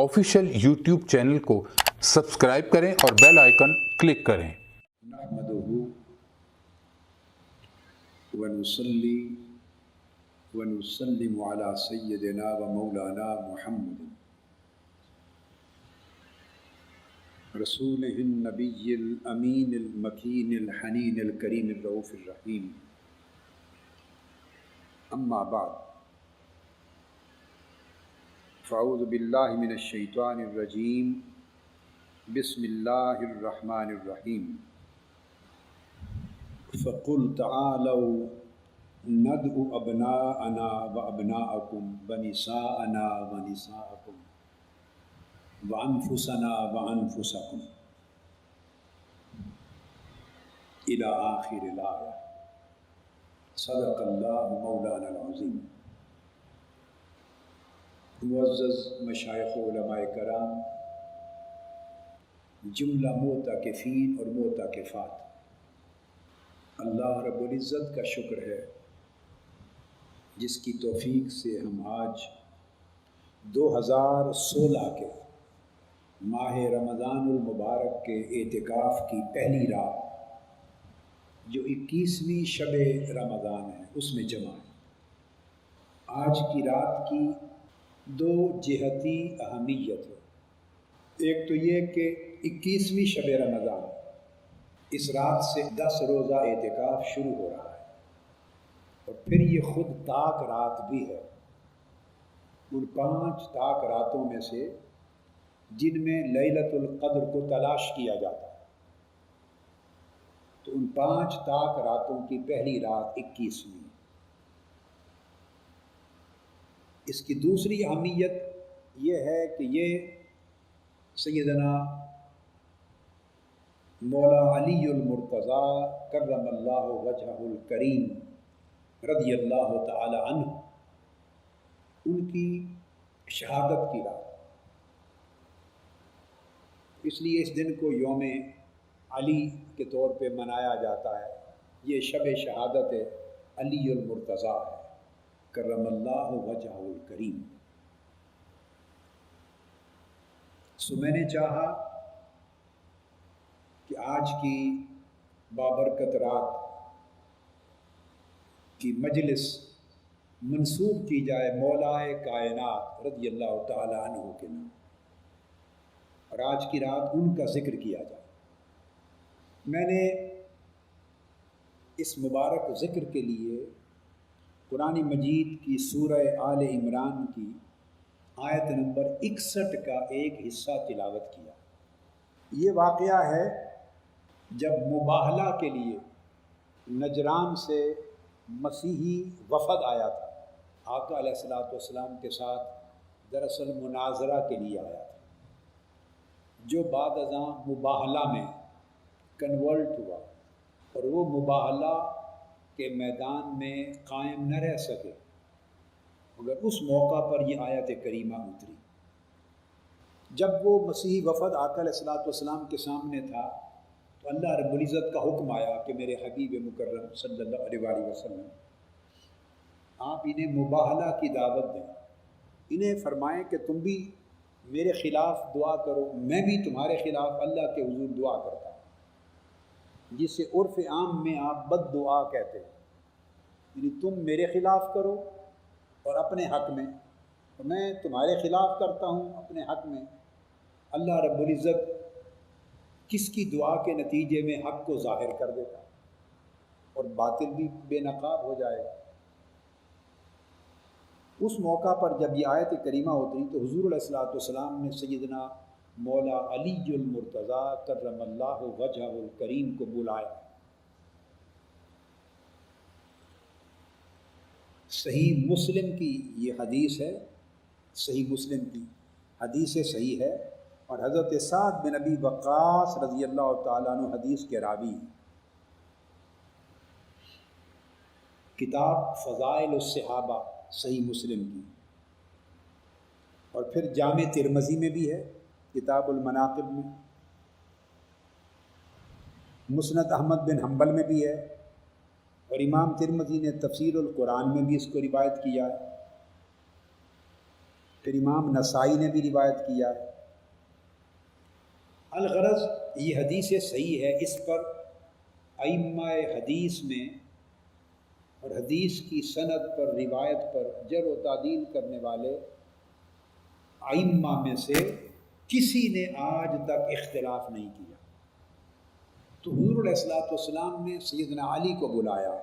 Official YouTube channel کو subscribe کریں اور بیل آئیکن کلک کریں۔ نحمده ونصلي ونسلم على سيدنا ومولانا محمد رسوله النبي الأمين المكين الحنين الكريم الرؤوف الرحيم، أما بعد، فأعوذ بالله من الشيطان الرجيم، بسم الله الرحمن الرحيم، فقل تعالوا ندعو أبناءنا وأبناءكم ونساءنا ونساءكم وأنفسنا وأنفسكم إلى آخر الآية۔ صدق الله مولانا العظیم۔ معزز مشائخ و علماء کرام، جملہ معتکفین اور معتکفات، اللہ رب العزت کا شکر ہے جس کی توفیق سے ہم آج 2016 کے ماہ رمضان المبارک کے اعتکاف کی پہلی رات، جو 21ویں شب رمضان ہے، اس میں جمع ہے۔ آج کی رات کی دو جہتی اہمیت ہے۔ ایک تو یہ کہ 21ویں شب رمضان، اس رات سے 10 روزہ اعتکاف شروع ہو رہا ہے، اور پھر یہ خود طاق رات بھی ہے۔ ان 5 طاق راتوں میں سے جن میں لیلۃ القدر کو تلاش کیا جاتا ہے، تو ان 5 طاق راتوں کی پہلی رات 21ویں۔ اس کی دوسری اہمیت یہ ہے کہ یہ سیدنا مولا علی المرتضیٰ کرم اللہ وجہہ الکریم رضی اللہ تعالی عنہ، ان کی شہادت کی رات، اس لیے اس دن کو یوم علی کے طور پہ منایا جاتا ہے۔ یہ شب شہادت علی المرتضیٰ ہے کرم اللہ وجہہ الکریم۔ سو میں نے چاہا کہ آج کی بابرکت رات کی مجلس منسوب کی جائے مولائے کائنات رضی اللہ تعالی عنہ کے نام، اور آج کی رات ان کا ذکر کیا جائے۔ میں نے اس مبارک ذکر کے لیے قرآن مجید کی سورہ آل عمران کی آیت نمبر 61 کا ایک حصہ تلاوت کیا۔ یہ واقعہ ہے جب مباہلہ کے لیے نجران سے مسیحی وفد آیا تھا، آقا علیہ السلام کے ساتھ دراصل مناظرہ کے لیے آیا تھا، جو بعد ازاں مباہلہ میں کنورٹ ہوا، اور وہ مباہلہ کے میدان میں قائم نہ رہ سکے، مگر اس موقع پر یہ آیت کریمہ اتری۔ جب وہ مسیحی وفد آقا علیہ السلام کے سامنے تھا، تو اللہ رب العزت کا حکم آیا کہ میرے حبیب مکرم صلی اللہ علیہ وسلم، آپ انہیں مباہلہ کی دعوت دیں، انہیں فرمائیں کہ تم بھی میرے خلاف دعا کرو، میں بھی تمہارے خلاف اللہ کے حضور دعا کرتا ہوں، جسے عرف عام میں آپ بد دعا کہتے ہیں، یعنی تم میرے خلاف کرو اور اپنے حق میں، اور میں تمہارے خلاف کرتا ہوں اپنے حق میں۔ اللہ رب العزت کس کی دعا کے نتیجے میں حق کو ظاہر کر دیتا اور باطل بھی بے نقاب ہو جائے گا۔ اس موقع پر جب یہ آیت کریمہ اتری تو حضور علیہ السلام نے سیدنا مولا علی المرتضیٰ کرم اللہ وجہہ الکریم کو بلایا۔ صحیح مسلم کی یہ حدیث ہے، صحیح مسلم کی حدیث صحیح ہے، اور حضرت سعد بن ابی وقاص رضی اللہ تعالیٰ عنہ حدیث کے راوی، کتاب فضائل الصحابہ صحیح مسلم کی، اور پھر جامع ترمذی میں بھی ہے، کتاب المناقب میں، مسند احمد بن حنبل میں بھی ہے، اور امام ترمذی نے تفسیر القرآن میں بھی اس کو روایت کیا ہے۔ پھر امام نسائی نے بھی روایت کیا ہے۔ الغرض یہ حدیث صحیح ہے، اس پر ائمہ حدیث میں اور حدیث کی سند پر روایت پر جرح و تعدیل کرنے والے ائمہ میں سے کسی نے آج تک اختلاف نہیں کیا۔ تو حضور علیہ الصلوۃ والسلام نے سیدنا علی کو بلایا،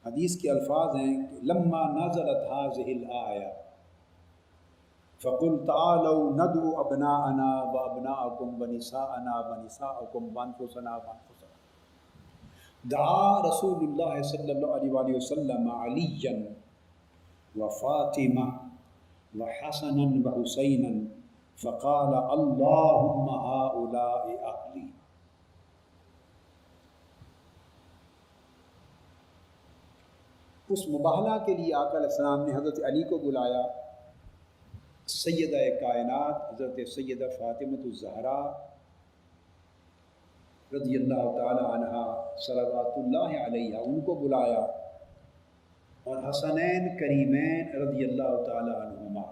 حدیث کے الفاظ ہیں کہ لما نزلت هذه الآیہ فقل تعالوا ندعو ابناءنا وابناءکم ونساءنا ونساءکم وانفسنا وانفسکم، دعا رسول اللہ صلی اللہ علیہ وآلہ وسلم علیا وفاطمہ وحسنا وحسینا فقال اللہم ہؤلاء اہلی۔ اس مباہلہ کے لیے آقا علیہ السلام نے حضرت علی کو بلایا، سیدہ کائنات حضرت سیدہ فاطمۃ الزہرا رضی اللہ تعالی عنہا صلوات اللہ علیہ ان کو بلایا، اور حسنین کریمین رضی اللہ تعالی عنہما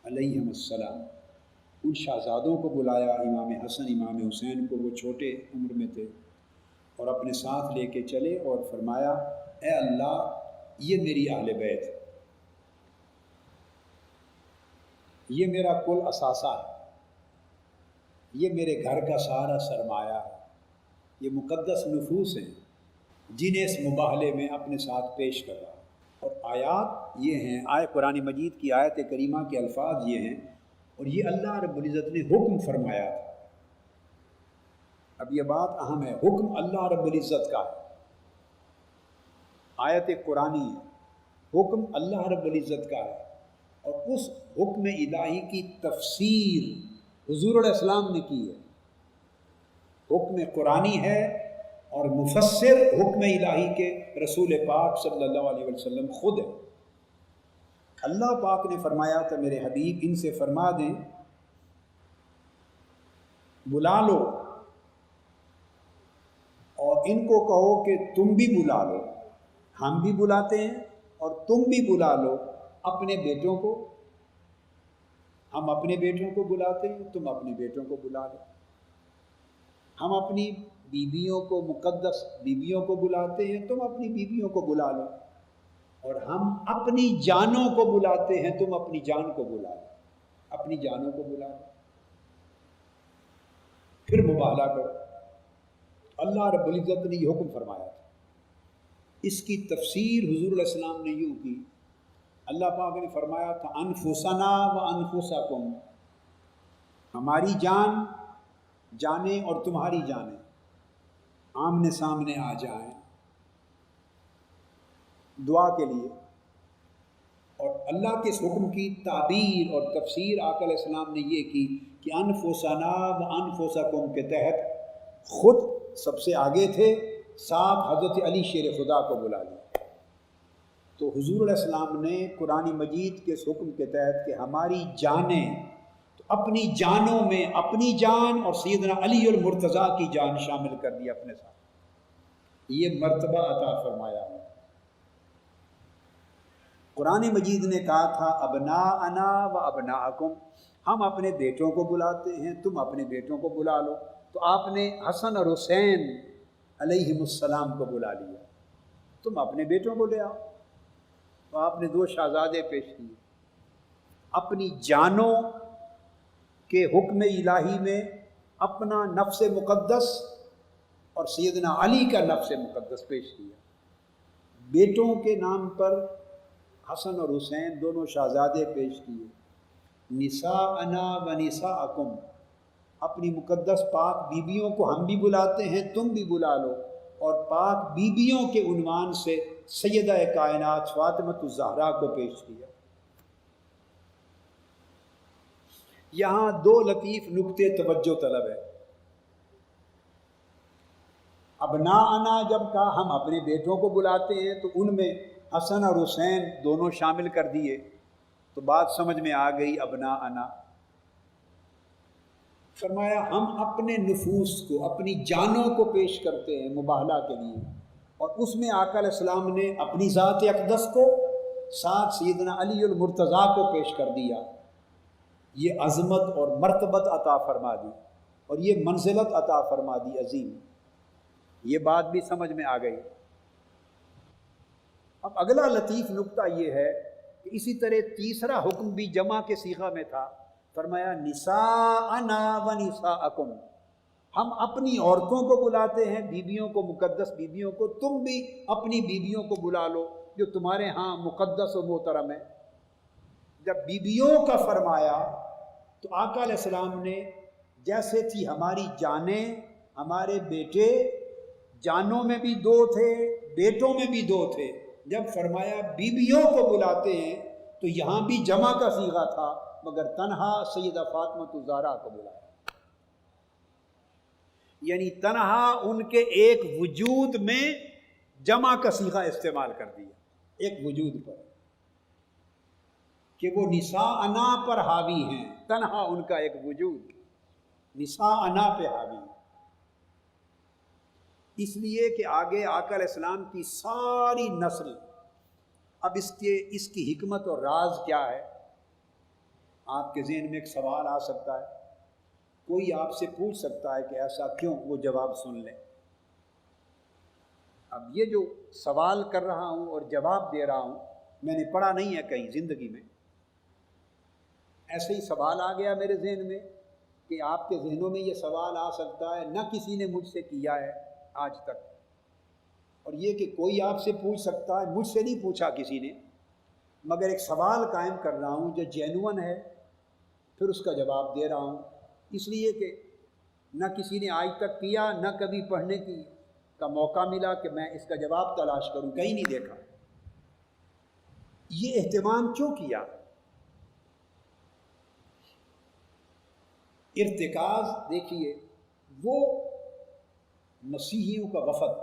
علیہم السلام ان شہزادوں کو بلایا، امام حسن امام حسین کو، وہ چھوٹے عمر میں تھے، اور اپنے ساتھ لے کے چلے اور فرمایا اے اللہ یہ میری اہل بیت، یہ میرا کل اثاثہ ہے، یہ میرے گھر کا سارا سرمایہ ہے، یہ مقدس نفوس ہیں جنہیں اس مباہلے میں اپنے ساتھ پیش کر رہا۔ اور آیات یہ ہیں، قرآن مجید کی آیت کریمہ کے الفاظ یہ ہیں، اور یہ اللہ رب العزت نے حکم فرمایا تھا۔ اب یہ بات اہم ہے، حکم اللہ رب العزت کا ہے، آیت قرآنی ہے، حکم اللہ رب العزت کا ہے، اور اس حکم الہی کی تفسیر حضور علیہ السلام نے کی ہے۔ حکم قرآنی ہے اور مفسر حکم الہی کے رسول پاک صلی اللہ علیہ وسلم خود ہے۔ اللہ پاک نے فرمایا تھا میرے حبیب ان سے فرما دیں بلا لو، اور ان کو کہو کہ تم بھی بلا لو، ہم بھی بلاتے ہیں اور تم بھی بلا لو اپنے بیٹوں کو، ہم اپنے بیٹوں کو بلاتے ہیں، تم اپنے بیٹوں کو بلا لو، ہم اپنی بیویوں کو، مقدس بیویوں کو بلاتے ہیں، تم اپنی بیویوں کو بلا لو، اور ہم اپنی جانوں کو بلاتے ہیں، تم اپنی جان کو بلا لو، اپنی جانوں کو بلا لو، پھر مباہلہ کرو۔ اللہ رب العزت نے یہ حکم فرمایا تھا۔ اس کی تفسیر حضور علیہ السلام نے یوں کی، اللہ پاک نے فرمایا تھا انفسنا و انفسکم، ہماری جان، جانیں اور تمہاری جانیں آمنے سامنے آ جائیں دعا کے لیے۔ اور اللہ کے اس حکم کی تعبیر اور تفسیر آقا علیہ السلام نے یہ کی کہ انفسنا و انفسکم کے تحت خود سب سے آگے تھے، ساتھ حضرت علی شیر خدا کو بلا لیا۔ تو حضور علیہ السلام نے قرآن مجید کے اس حکم کے تحت کہ ہماری جانیں، تو اپنی جانوں میں اپنی جان اور سیدنا علی المرتضیٰ کی جان شامل کر دی اپنے ساتھ، یہ مرتبہ عطا فرمایا ہے۔ قرآن مجید نے کہا تھا ابناءنا و ابناءکم، ہم اپنے بیٹوں کو بلاتے ہیں، تم اپنے بیٹوں کو بلا لو، تو آپ نے حسن اور حسین علیہم السلام کو بلا لیا، تم اپنے بیٹوں کو لے آؤ، تو آپ نے دو شہزادے پیش کیے، اپنی جانوں کے حکم الہی میں اپنا نفس مقدس اور سیدنا علی کا نفس مقدس پیش کیا، بیٹوں کے نام پر حسن اور حسین دونوں شہزادے پیش کیے، نساءنا و نساءکم، اپنی مقدس پاک بیویوں کو ہم بھی بلاتے ہیں، تم بھی بلا لو، اور پاک بیویوں کے عنوان سے سیدہ کائنات فاطمۃ الزہرا کو پیش کیا۔ یہاں دو لطیف نکتے توجہ طلب ہے۔ ابناءنا جب کہا ہم اپنے بیٹوں کو بلاتے ہیں تو ان میں حسن اور حسین دونوں شامل کر دیے، تو بات سمجھ میں آ گئی ابناءنا۔ فرمایا ہم اپنے نفوس کو، اپنی جانوں کو پیش کرتے ہیں مباہلہ کے لیے، اور اس میں آقا علیہ السلام نے اپنی ذات اقدس کو، ساتھ سیدنا علی المرتضیٰ کو پیش کر دیا، یہ عظمت اور مرتبت عطا فرما دی اور یہ منزلت عطا فرما دی عظیم۔ یہ بات بھی سمجھ میں آ گئی۔ اب اگلا لطیف نکتہ یہ ہے کہ اسی طرح تیسرا حکم بھی جمع کے صیغہ میں تھا، فرمایا نساءنا و نساءکم، ہم اپنی عورتوں کو بلاتے ہیں، بیویوں کو، مقدس بیویوں کو، تم بھی اپنی بیویوں کو بلا لو جو تمہارے ہاں مقدس و محترم ہے۔ جب بیویوں کا فرمایا تو آقا علیہ السلام نے، جیسے تھی ہماری جانیں، ہمارے بیٹے، جانوں میں بھی دو تھے، بیٹوں میں بھی دو تھے، جب فرمایا بیویوں کو بلاتے ہیں تو یہاں بھی جمع کا صیغہ تھا، مگر تنہا سیدہ فاطمہ الزہرا کو بلایا، یعنی تنہا ان کے ایک وجود میں جمع کا صیغہ استعمال کر دیا، ایک وجود پر، کہ وہ نساءنا پر حاوی ہیں، تنہا ان کا ایک وجود نساءنا پہ حاوی ہے۔ اس لیے کہ آگے آقا علیہ السلام کی ساری نسل، اب اس کی حکمت اور راز کیا ہے؟ آپ کے ذہن میں ایک سوال آ سکتا ہے، کوئی آپ سے پوچھ سکتا ہے کہ ایسا کیوں، وہ جواب سن لیں۔ اب یہ جو سوال کر رہا ہوں اور جواب دے رہا ہوں، میں نے پڑھا نہیں ہے کہیں زندگی میں، ایسے ہی سوال آ گیا میرے ذہن میں کہ آپ کے ذہنوں میں یہ سوال آ سکتا ہے، نہ کسی نے مجھ سے کیا ہے آج تک، اور یہ کہ کوئی آپ سے پوچھ سکتا ہے، مجھ سے نہیں پوچھا کسی نے، مگر ایک سوال قائم کر رہا ہوں جو جینون ہے، پھر اس کا جواب دے رہا ہوں، اس لیے کہ نہ کسی نے آج تک کیا، نہ کبھی پڑھنے کا موقع ملا کہ میں اس کا جواب تلاش کروں، کہیں نہیں دیکھا۔ یہ اہتمام کیوں کیا؟ ارتکاز دیکھیے، وہ مسیحیوں کا وفد،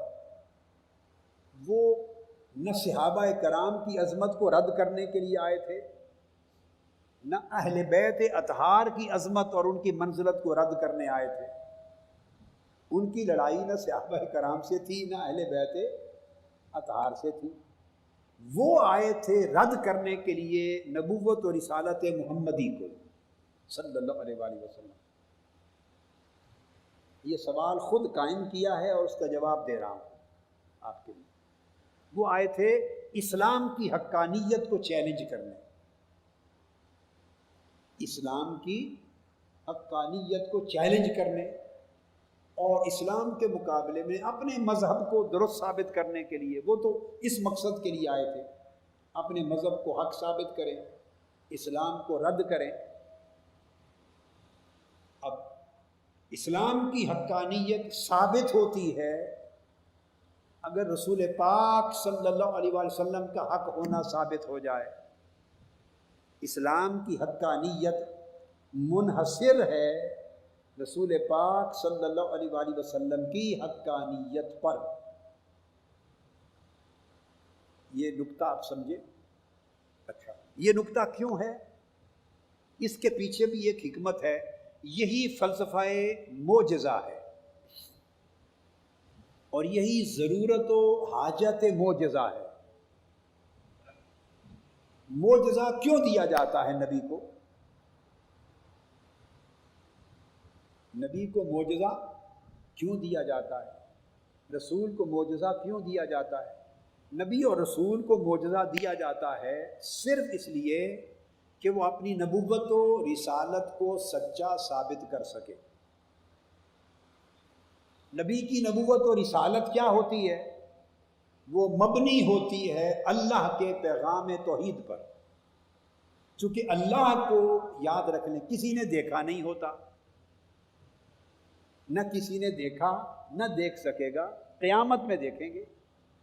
وہ نہ صحابہ کرام کی عظمت کو رد کرنے کے لیے آئے تھے، نہ اہل بیت اطہار کی عظمت اور ان کی منزلت کو رد کرنے آئے تھے۔ ان کی لڑائی نہ صحابہ کرام سے تھی، نہ اہل بیت اطہار سے تھی، وہ آئے تھے رد کرنے کے لیے نبوت و رسالت محمدی کو صلی اللہ علیہ وآلہ وسلم۔ یہ سوال خود قائم کیا ہے اور اس کا جواب دے رہا ہوں آپ کے لیے۔ وہ آئے تھے اسلام کی حقانیت کو چیلنج کرنے، اسلام کی حقانیت کو چیلنج کرنے، اور اسلام کے مقابلے میں اپنے مذہب کو درست ثابت کرنے کے لیے۔ وہ تو اس مقصد کے لیے آئے تھے، اپنے مذہب کو حق ثابت کریں، اسلام کو رد کریں۔ اب اسلام کی حقانیت ثابت ہوتی ہے اگر رسول پاک صلی اللہ علیہ وآلہ وسلم کا حق ہونا ثابت ہو جائے۔ اسلام کی حقانیت منحصر ہے رسول پاک صلی اللہ علیہ وآلہ وسلم کی حقانیت پر۔ یہ نکتہ آپ سمجھے؟ اچھا، یہ نکتہ کیوں ہے؟ اس کے پیچھے بھی ایک حکمت ہے، یہی فلسفہ معجزہ ہے، اور یہی ضرورت و حاجت معجزہ ہے۔ معجزہ کیوں دیا جاتا ہے نبی کو؟ نبی کو معجزہ کیوں دیا جاتا ہے؟ رسول کو معجزہ کیوں دیا جاتا ہے؟ نبی اور رسول کو معجزہ دیا جاتا ہے صرف اس لیے کہ وہ اپنی نبوت و رسالت کو سچا ثابت کر سکے۔ نبی کی نبوت و رسالت کیا ہوتی ہے؟ وہ مبنی ہوتی ہے اللہ کے پیغام توحید پر، چونکہ اللہ کو یاد رکھ لیں کسی نے دیکھا نہیں ہوتا، نہ کسی نے دیکھا، نہ دیکھ سکے گا، قیامت میں دیکھیں گے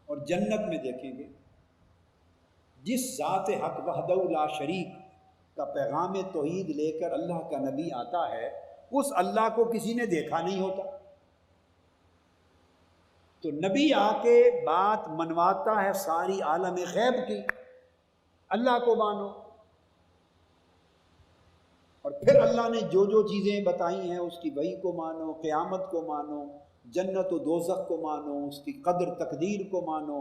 اور جنت میں دیکھیں گے۔ جس ذات حق وحدہ لا شریک کا پیغام توحید لے کر اللہ کا نبی آتا ہے، اس اللہ کو کسی نے دیکھا نہیں ہوتا، تو نبی آ کے بات منواتا ہے ساری عالم غیب کی، اللہ کو مانو، اور پھر اللہ نے جو جو چیزیں بتائی ہیں اس کی وحی کو مانو، قیامت کو مانو، جنت و دوزخ کو مانو، اس کی قدر تقدیر کو مانو،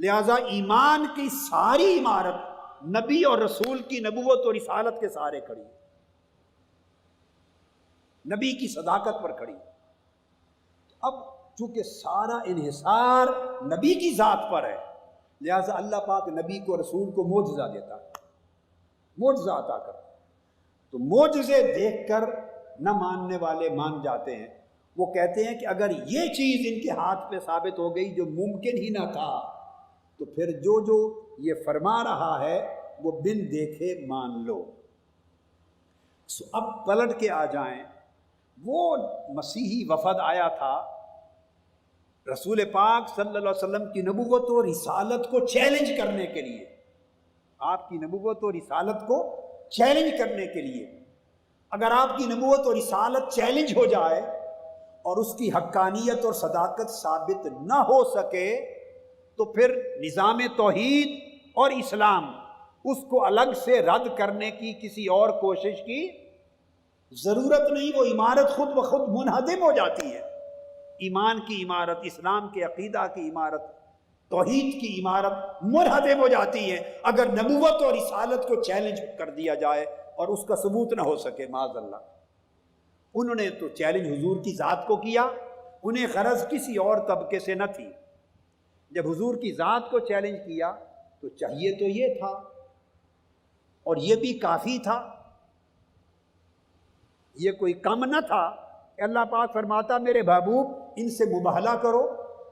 لہذا ایمان کی ساری عمارت نبی اور رسول کی نبوت اور رسالت کے سہارے کھڑی ہے، نبی کی صداقت پر کھڑی ہے۔ اب چونکہ سارا انحصار نبی کی ذات پر ہے، لہذا اللہ پاک نبی کو رسول کو معجزہ دیتا ہے، معجزہ عطا کرتا ہے۔ تو معجزے دیکھ کر نہ ماننے والے مان جاتے ہیں، وہ کہتے ہیں کہ اگر یہ چیز ان کے ہاتھ پہ ثابت ہو گئی جو ممکن ہی نہ تھا، تو پھر جو یہ فرما رہا ہے وہ بن دیکھے مان لو۔ اب پلٹ کے آ جائیں، وہ مسیحی وفد آیا تھا رسول پاک صلی اللہ علیہ وسلم کی نبوت و رسالت کو چیلنج کرنے کے لیے، آپ کی نبوت و رسالت کو چیلنج کرنے کے لیے۔ اگر آپ کی نبوت و رسالت چیلنج ہو جائے اور اس کی حقانیت اور صداقت ثابت نہ ہو سکے تو پھر نظام توحید اور اسلام اس کو الگ سے رد کرنے کی کسی اور کوشش کی ضرورت نہیں، وہ عمارت خود بخود منہدم ہو جاتی ہے۔ ایمان کی عمارت، اسلام کے عقیدہ کی عمارت، توحید کی عمارت منہدم ہو جاتی ہے اگر نبوت اور رسالت کو چیلنج کر دیا جائے اور اس کا ثبوت نہ ہو سکے، معاذ اللہ۔ انہوں نے تو چیلنج حضور کی ذات کو کیا، انہیں غرض کسی اور طبقے سے نہ تھی۔ جب حضور کی ذات کو چیلنج کیا تو چاہیے تو یہ تھا، اور یہ بھی کافی تھا، یہ کوئی کم نہ تھا۔ اللہ پاک فرماتا میرے محبوب ان سے مباہلہ کرو،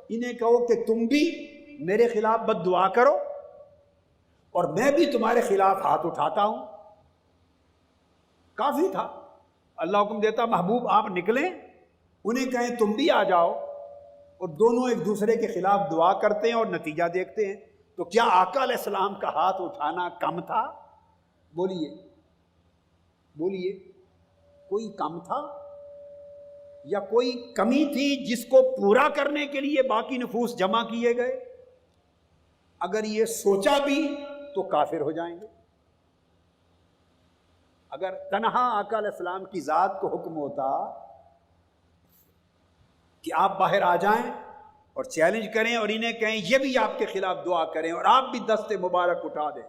انہیں کہو کہ تم بھی میرے خلاف بد دعا کرو اور میں بھی تمہارے خلاف ہاتھ اٹھاتا ہوں، کافی تھا۔ اللہ حکم دیتا محبوب آپ نکلیں، انہیں کہیں تم بھی آ جاؤ، اور دونوں ایک دوسرے کے خلاف دعا کرتے ہیں اور نتیجہ دیکھتے ہیں۔ تو کیا آقا علیہ السلام کا ہاتھ اٹھانا کم تھا؟ بولیے بولیے، کوئی کم تھا یا کوئی کمی تھی جس کو پورا کرنے کے لیے باقی نفوس جمع کیے گئے؟ اگر یہ سوچا بھی تو کافر ہو جائیں گے۔ اگر تنہا آقا علیہ السلام کی ذات کو حکم ہوتا کہ آپ باہر آ جائیں اور چیلنج کریں اور انہیں کہیں یہ بھی آپ کے خلاف دعا کریں اور آپ بھی دست مبارک اٹھا دیں،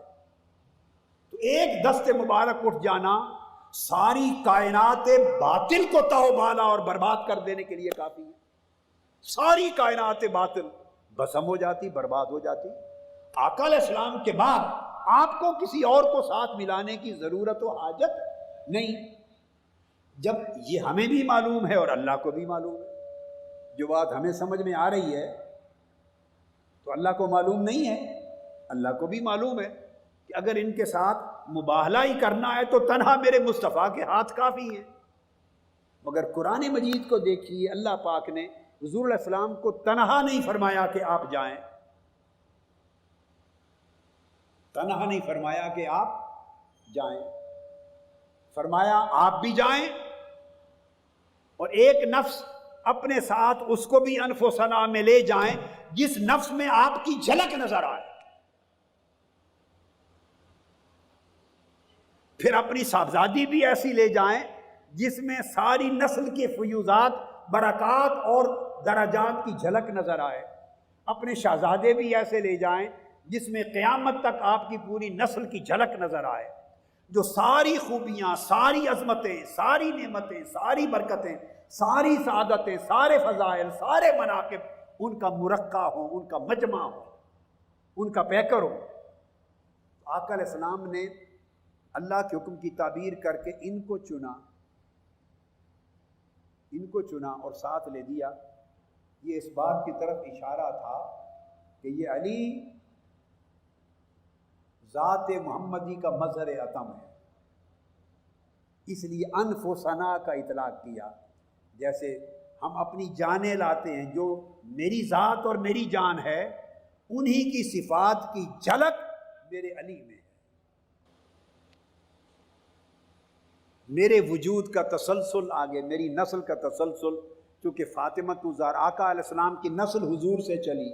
تو ایک دست مبارک اٹھ جانا ساری کائنات باطل کو تاؤ بالا اور برباد کر دینے کے لیے کافی ہے۔ ساری کائنات باطل بھسم ہو جاتی، برباد ہو جاتی۔ آقا علیہ السلام کے بعد آپ کو کسی اور کو ساتھ ملانے کی ضرورت و حاجت نہیں۔ جب یہ ہمیں بھی معلوم ہے اور اللہ کو بھی معلوم ہے، جو بات ہمیں سمجھ میں آ رہی ہے تو اللہ کو معلوم نہیں ہے، اللہ کو بھی معلوم ہے کہ اگر ان کے ساتھ مباہلہ ہی کرنا ہے تو تنہا میرے مصطفیٰ کے ہاتھ کافی ہیں۔ مگر قرآن مجید کو دیکھیے، اللہ پاک نے حضور علیہ السلام کو تنہا نہیں فرمایا کہ آپ جائیں، تنہا نہیں فرمایا کہ آپ جائیں، فرمایا آپ بھی جائیں اور ایک نفس اپنے ساتھ اس کو بھی انف و ثنا میں لے جائیں جس نفس میں آپ کی جھلک نظر آئے، پھر اپنی صاحبزادی بھی ایسی لے جائیں جس میں ساری نسل کے فیوزات، برکات اور درجات کی جھلک نظر آئے، اپنے شہزادے بھی ایسے لے جائیں جس میں قیامت تک آپ کی پوری نسل کی جھلک نظر آئے، جو ساری خوبیاں، ساری عظمتیں، ساری نعمتیں، ساری برکتیں، ساری سعادتیں، سارے فضائل، سارے مناقب ان کا مرقع ہو، ان کا مجمع ہو، ان کا پیکر ہو۔ آقا علیہ السلام نے اللہ کے حکم کی تعبیر کر کے ان کو چنا اور ساتھ لے دیا۔ یہ اس بات کی طرف اشارہ تھا کہ یہ علی ذات محمدی کا مظہر عتم ہے، اس لیے انف و ثنا کا اطلاق کیا۔ جیسے ہم اپنی جانیں لاتے ہیں، جو میری ذات اور میری جان ہے انہی کی صفات کی جھلک میرے علی میں ہے، میرے وجود کا تسلسل آگے، میری نسل کا تسلسل، کیونکہ فاطمہ الزہرا آقا علیہ السلام کی نسل حضور سے چلی،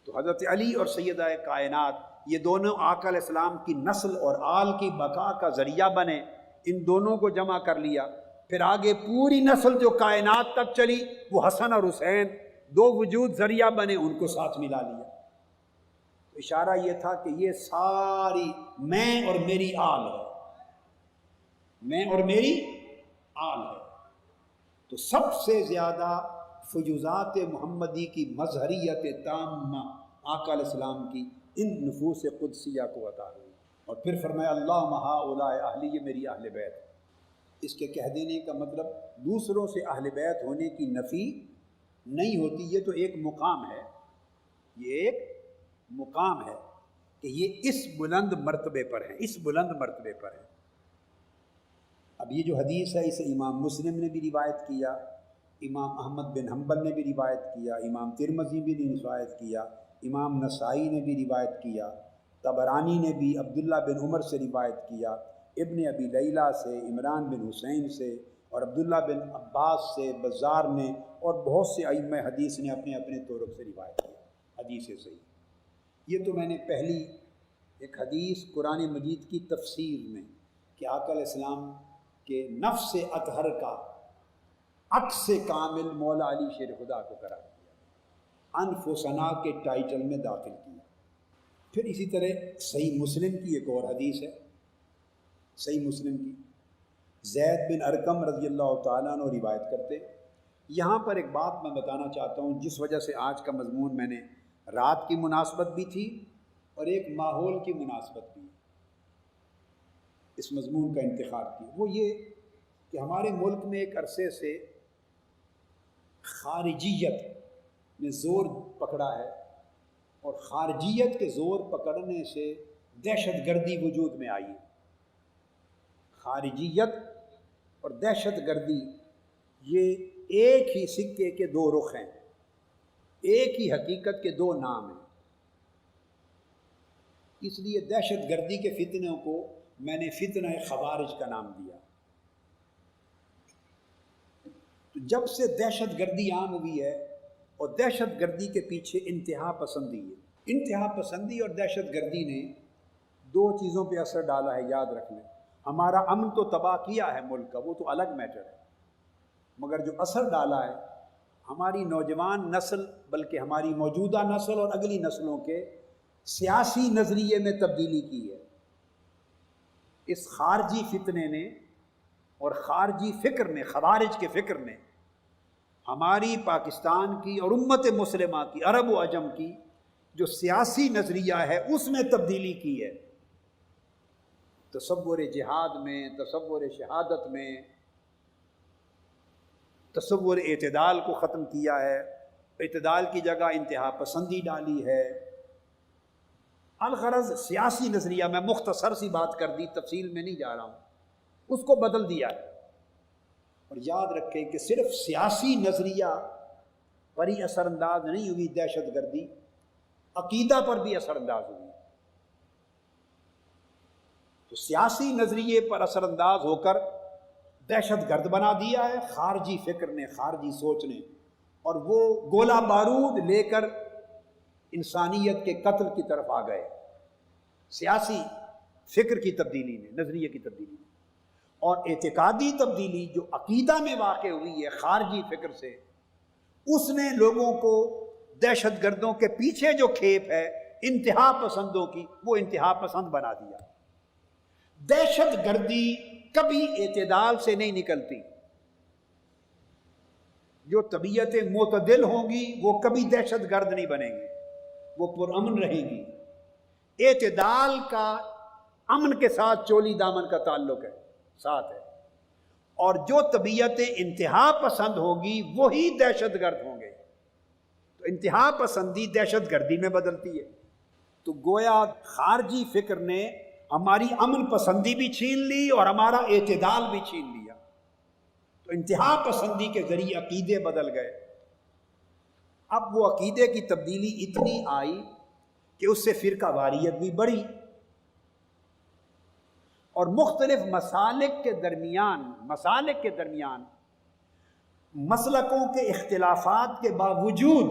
تو حضرت علی اور سیدہ کائنات یہ دونوں آقا علیہ السلام کی نسل اور آل کی بقا کا ذریعہ بنے۔ ان دونوں کو جمع کر لیا، پھر آگے پوری نسل جو کائنات تک چلی وہ حسن اور حسین دو وجود ذریعہ بنے، ان کو ساتھ ملا لیا۔ اشارہ یہ تھا کہ یہ ساری میں اور میری آل ہے، میں اور میری آل ہے۔ تو سب سے زیادہ فیوزات محمدی کی مظہریت تامہ آقا علیہ السلام کی ان نفوس قدسیہ کو عطا ہوئی۔ اور پھر فرمایا اللہم ہؤلاء اہلی، یہ میری اہل بیت۔ اس کے کہہ دینے کا مطلب دوسروں سے اہل بیت ہونے کی نفی نہیں ہوتی، یہ تو ایک مقام ہے، یہ ایک مقام ہے کہ یہ اس بلند مرتبے پر ہیں، اس بلند مرتبے پر ہیں۔ اب یہ جو حدیث ہے اسے امام مسلم نے بھی روایت کیا، امام احمد بن حنبل نے بھی روایت کیا، امام ترمذی بھی نے روایت کیا، امام نسائی نے بھی روایت کیا، طبرانی نے بھی عبداللہ بن عمر سے روایت کیا، ابن ابی لیلہ سے، عمران بن حسین سے، اور عبداللہ بن عباس سے، بزار نے اور بہت سے ائمہ حدیث نے اپنے اپنے طرق سے روایت کیا حدیث صحیح۔ یہ تو میں نے پہلی ایک حدیث قرآن مجید کی تفسیر میں کہ آقا علیہ السلام کے نفس اطہر کا عکس کامل مولا علی شیر خدا کو قرار دیا، انفسنا کے ٹائٹل میں داخل کیا۔ پھر اسی طرح صحیح مسلم کی ایک اور حدیث ہے، صحیح مسلم کی زید بن ارقم رضی اللہ تعالیٰ عنہ روایت کرتے۔ یہاں پر ایک بات میں بتانا چاہتا ہوں جس وجہ سے آج کا مضمون میں نے رات کی مناسبت بھی تھی اور ایک ماحول کی مناسبت بھی اس مضمون کا انتخاب کی، وہ یہ کہ ہمارے ملک میں ایک عرصے سے خارجیت نے زور پکڑا ہے، اور خارجیت کے زور پکڑنے سے دہشت گردی وجود میں آئی ہے۔ خارجیت اور دہشت گردی یہ ایک ہی سکے کے دو رخ ہیں، ایک ہی حقیقت کے دو نام ہیں۔ اس لیے دہشت گردی کے فتنوں کو میں نے فتنہ خوارج کا نام دیا۔ تو جب سے دہشت گردی عام ہوئی ہے اور دہشت گردی کے پیچھے انتہا پسندی ہے، انتہا پسندی اور دہشت گردی نے دو چیزوں پہ اثر ڈالا ہے، یاد رکھ لیں۔ ہمارا امن تو تباہ کیا ہے ملک کا، وہ تو الگ میٹر ہے، مگر جو اثر ڈالا ہے ہماری نوجوان نسل، بلکہ ہماری موجودہ نسل اور اگلی نسلوں کے سیاسی نظریے میں تبدیلی کی ہے۔ اس خارجی فتنے نے اور خارجی فکر نے، خوارج کے فکر نے ہماری پاکستان کی اور امت مسلمہ کی، عرب و عجم کی جو سیاسی نظریہ ہے اس میں تبدیلی کی ہے۔ تصور جہاد میں، تصور شہادت میں، تصور اعتدال کو ختم کیا ہے، اعتدال کی جگہ انتہا پسندی ڈالی ہے۔ الغرض سیاسی نظریہ، میں مختصر سی بات کر دی، تفصیل میں نہیں جا رہا ہوں، اس کو بدل دیا ہے۔ اور یاد رکھیں کہ صرف سیاسی نظریہ پر ہی اثر انداز نہیں ہوئی دہشت گردی، عقیدہ پر بھی اثر انداز ہوئی۔ تو سیاسی نظریے پر اثر انداز ہو کر دہشت گرد بنا دیا ہے خارجی فکر نے، خارجی سوچ نے، اور وہ گولہ بارود لے کر انسانیت کے قتل کی طرف آ گئے سیاسی فکر کی تبدیلی میں، نظریے کی تبدیلی میں۔ اور اعتقادی تبدیلی جو عقیدہ میں واقع ہوئی ہے خارجی فکر سے، اس نے لوگوں کو دہشت گردوں کے پیچھے جو کھیپ ہے انتہا پسندوں کی، وہ انتہا پسند بنا دیا۔ دہشت گردی کبھی اعتدال سے نہیں نکلتی، جو طبیعتیں معتدل ہوں گی وہ کبھی دہشت گرد نہیں بنیں گی، وہ پرامن رہیں گی۔ اعتدال کا امن کے ساتھ چولی دامن کا تعلق ہے، ساتھ ہے، اور جو طبیعتیں انتہا پسند ہوگی وہی دہشت گرد ہوں گے۔ تو انتہا پسندی دہشت گردی میں بدلتی ہے۔ تو گویا خارجی فکر نے ہماری امن پسندی بھی چھین لی اور ہمارا اعتدال بھی چھین لیا۔ تو انتہا پسندی کے ذریعے عقیدے بدل گئے۔ اب وہ عقیدے کی تبدیلی اتنی آئی کہ اس سے فرقہ واریت بھی بڑھی، اور مختلف مسالک کے درمیان مسلکوں کے اختلافات کے باوجود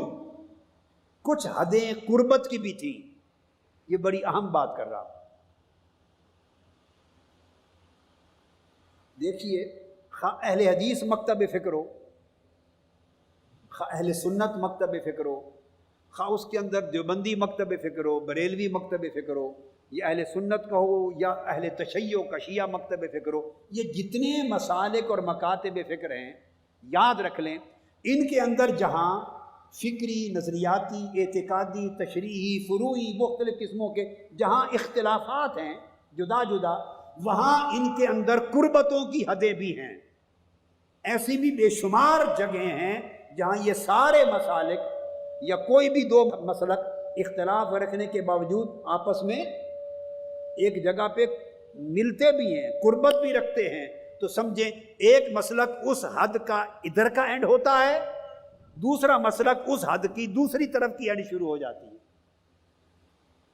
کچھ حدیں قربت کی بھی تھیں۔ یہ بڑی اہم بات کر رہا ہوں۔ دیکھیے خواہ اہل حدیث مکتب فکر ہو، خواہ اہل سنت مکتب فکر ہو، خواہ اس کے اندر دیوبندی مکتب فکر ہو، بریلوی مکتب فکر ہو، یا اہل سنت کا ہو یا اہل تشیع کا شیعہ مکتب فکر ہو، یہ جتنے مسالک اور مکاتب فکر ہیں یاد رکھ لیں، ان کے اندر جہاں فکری، نظریاتی، اعتقادی، تشریحی، فروعی مختلف قسموں کے جہاں اختلافات ہیں جدا جدا، وہاں ان کے اندر قربتوں کی حدیں بھی ہیں۔ ایسی بھی بے شمار جگہیں ہیں جہاں یہ سارے مسالک یا کوئی بھی دو مسلک اختلاف رکھنے کے باوجود آپس میں ایک جگہ پہ ملتے بھی ہیں، قربت بھی رکھتے ہیں۔ تو سمجھیں ایک مسلک اس حد کا ادھر کا اینڈ ہوتا ہے، دوسرا مسلک اس حد کی دوسری طرف کی اینڈ شروع ہو جاتی ہے،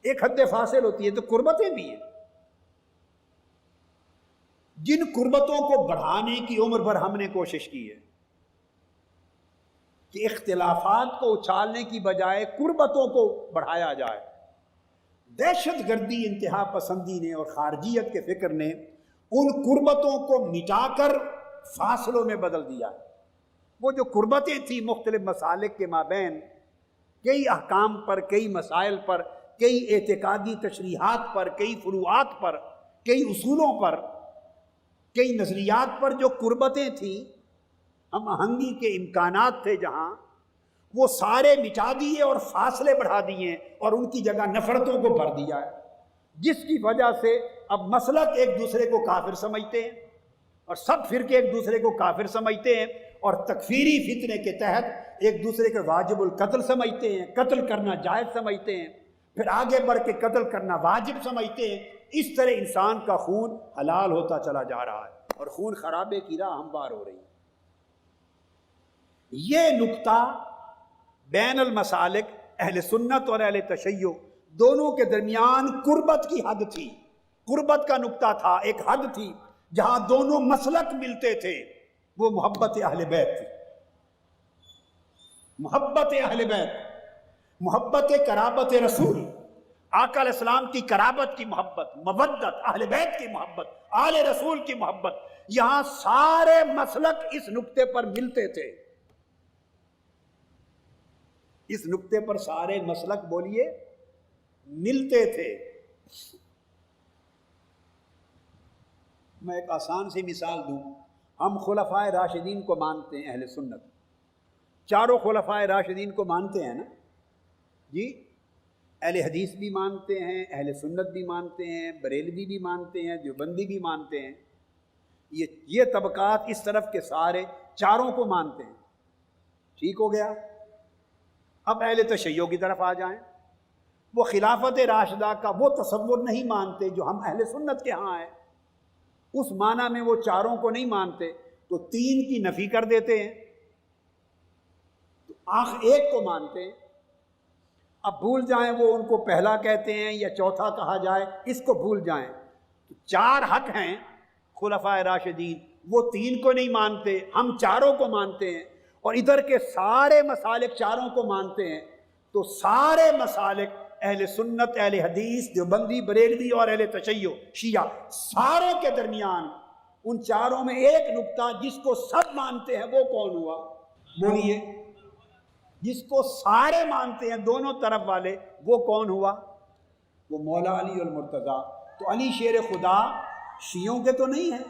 ایک حد فاصل ہوتی ہے، تو قربتیں بھی ہیں۔ جن قربتوں کو بڑھانے کی عمر بھر ہم نے کوشش کی ہے کہ اختلافات کو اچھالنے کی بجائے قربتوں کو بڑھایا جائے، دہشت گردی، انتہا پسندی نے اور خارجیت کے فکر نے ان قربتوں کو مٹا کر فاصلوں میں بدل دیا ہے۔ وہ جو قربتیں تھیں مختلف مسالک کے مابین، کئی احکام پر، کئی مسائل پر، کئی اعتقادی تشریحات پر، کئی فروعات پر، کئی اصولوں پر، کئی نظریات پر جو قربتیں تھیں، ہم آہنگی کے امکانات تھے جہاں، وہ سارے مٹا دیے اور فاصلے بڑھا دیے اور ان کی جگہ نفرتوں کو بھر دیا ہے، جس کی وجہ سے اب مسلک ایک دوسرے کو کافر سمجھتے ہیں اور سب فرقے ایک دوسرے کو کافر سمجھتے ہیں اور تکفیری فتنے کے تحت ایک دوسرے کے واجب القتل سمجھتے ہیں، قتل کرنا جائز سمجھتے ہیں، پھر آگے بڑھ کے قتل کرنا واجب سمجھتے ہیں۔ اس طرح انسان کا خون حلال ہوتا چلا جا رہا ہے اور خون خرابے کی راہ ہموار ہو رہی ہے۔ یہ نقطہ بین المسالک اہل سنت اور اہل تشیع دونوں کے درمیان قربت کی حد تھی، قربت کا نقطہ تھا، ایک حد تھی جہاں دونوں مسلک ملتے تھے، وہ محبت اہل بیت تھی، محبت اہل بیت، محبت قرابت رسول، آقا علیہ السلام کی قرابت کی محبت، مودت، اہل بیت کی محبت، آل رسول کی محبت، یہاں سارے مسلک اس نقطے پر ملتے تھے، اس نقطے پر سارے مسلک بولیے ملتے تھے۔ میں ایک آسان سی مثال دوں، ہم خلفائے راشدین کو مانتے ہیں، اہل سنت چاروں خلفائے راشدین کو مانتے ہیں نا جی، اہل حدیث بھی مانتے ہیں، اہل سنت بھی مانتے ہیں، بریلوی بھی مانتے ہیں، دیوبندی بھی مانتے ہیں، یہ طبقات اس طرف کے سارے چاروں کو مانتے ہیں، ٹھیک ہو گیا۔ اب اہل تشیع کی طرف آ جائیں، وہ خلافت راشدہ کا وہ تصور نہیں مانتے جو ہم اہل سنت کے ہاں ہیں، اس معنی میں وہ چاروں کو نہیں مانتے، تو تین کی نفی کر دیتے ہیں، تو آخر ایک کو مانتے ہیں۔ اب بھول جائیں وہ ان کو پہلا کہتے ہیں یا چوتھا کہا جائے، اس کو بھول جائیں، تو چار حق ہیں خلفائے راشدین، وہ تین کو نہیں مانتے، ہم چاروں کو مانتے ہیں، اور ادھر کے سارے مسالک چاروں کو مانتے ہیں، تو سارے مسالک اہل سنت، اہل حدیث، دیوبندی، بریلوی اور اہل تشیع شیعہ، ساروں کے درمیان ان چاروں میں ایک نقطہ جس کو سب مانتے ہیں، وہ کون ہوا؟ بولیے، جس کو سارے مانتے ہیں دونوں طرف والے، وہ کون ہوا؟ وہ مولا علی المرتضیٰ۔ تو علی شیر خدا شیعوں کے تو نہیں ہیں،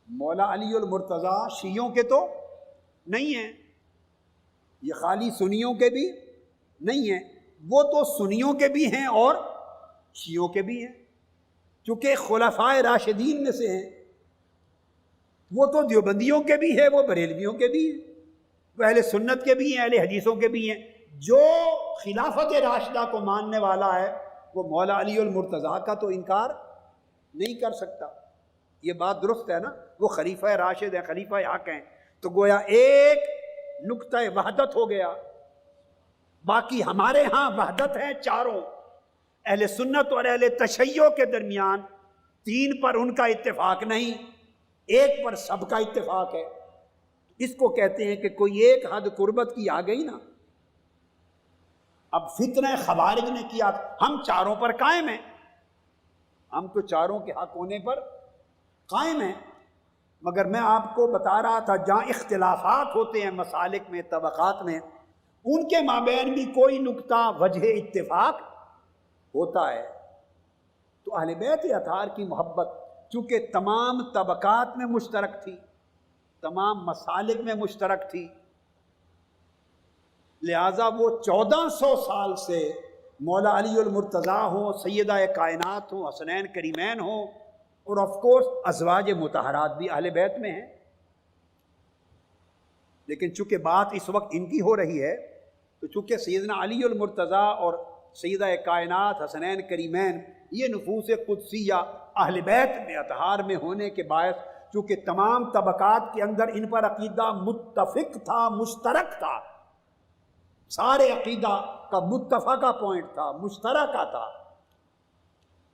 مولا علی المرتضیٰ شیعوں کے تو نہیں ہیں، یہ خالی سنیوں کے بھی نہیں ہیں، وہ تو سنیوں کے بھی ہیں اور شیعوں کے بھی ہیں، چونکہ خلفائے راشدین میں سے ہیں، وہ تو دیوبندیوں کے بھی ہیں، وہ بریلویوں کے بھی ہیں، وہ اہل سنت کے بھی ہیں، اہل حدیثوں کے بھی ہیں۔ جو خلافت راشدہ کو ماننے والا ہے وہ مولا علی المرتضیٰ کا تو انکار نہیں کر سکتا، یہ بات درست ہے نا، وہ خلیفہ راشد ہیں، خلیفہ حق ہیں، تو گویا ایک نقطہ وحدت ہو گیا۔ باقی ہمارے ہاں وحدت ہے چاروں، اہل سنت اور اہل تشیع کے درمیان تین پر ان کا اتفاق نہیں، ایک پر سب کا اتفاق ہے۔ اس کو کہتے ہیں کہ کوئی ایک حد قربت کی آ گئی نا، اب فتنہ خوارج نے کیا، ہم چاروں پر قائم ہیں، ہم تو چاروں کے حق ہونے پر قائم ہیں، مگر میں آپ کو بتا رہا تھا جہاں اختلافات ہوتے ہیں مسالک میں، طبقات میں، ان کے مابین بھی کوئی نقطہ وجہ اتفاق ہوتا ہے۔ تو اہل بیت اطہار کی محبت چونکہ تمام طبقات میں مشترک تھی، تمام مسالک میں مشترک تھی، لہٰذا وہ 1400 سال سے مولا علی المرتضیٰ ہوں، سیدہ کائنات ہوں، حسنین کریمین ہوں، اور آف کورس ازواج مطہرات بھی اہل بیت میں ہیں، لیکن چونکہ بات اس وقت ان کی ہو رہی ہے تو چونکہ سیدنا علی المرتضیٰ اور سیدہ کائنات حسنین کریمین یہ نفوس قدسیہ اہل بیت میں اطہار میں ہونے کے باعث چونکہ تمام طبقات کے اندر ان پر عقیدہ متفق تھا، مشترک تھا، سارے عقیدہ کا متفقہ پوائنٹ تھا، مشترکہ تھا،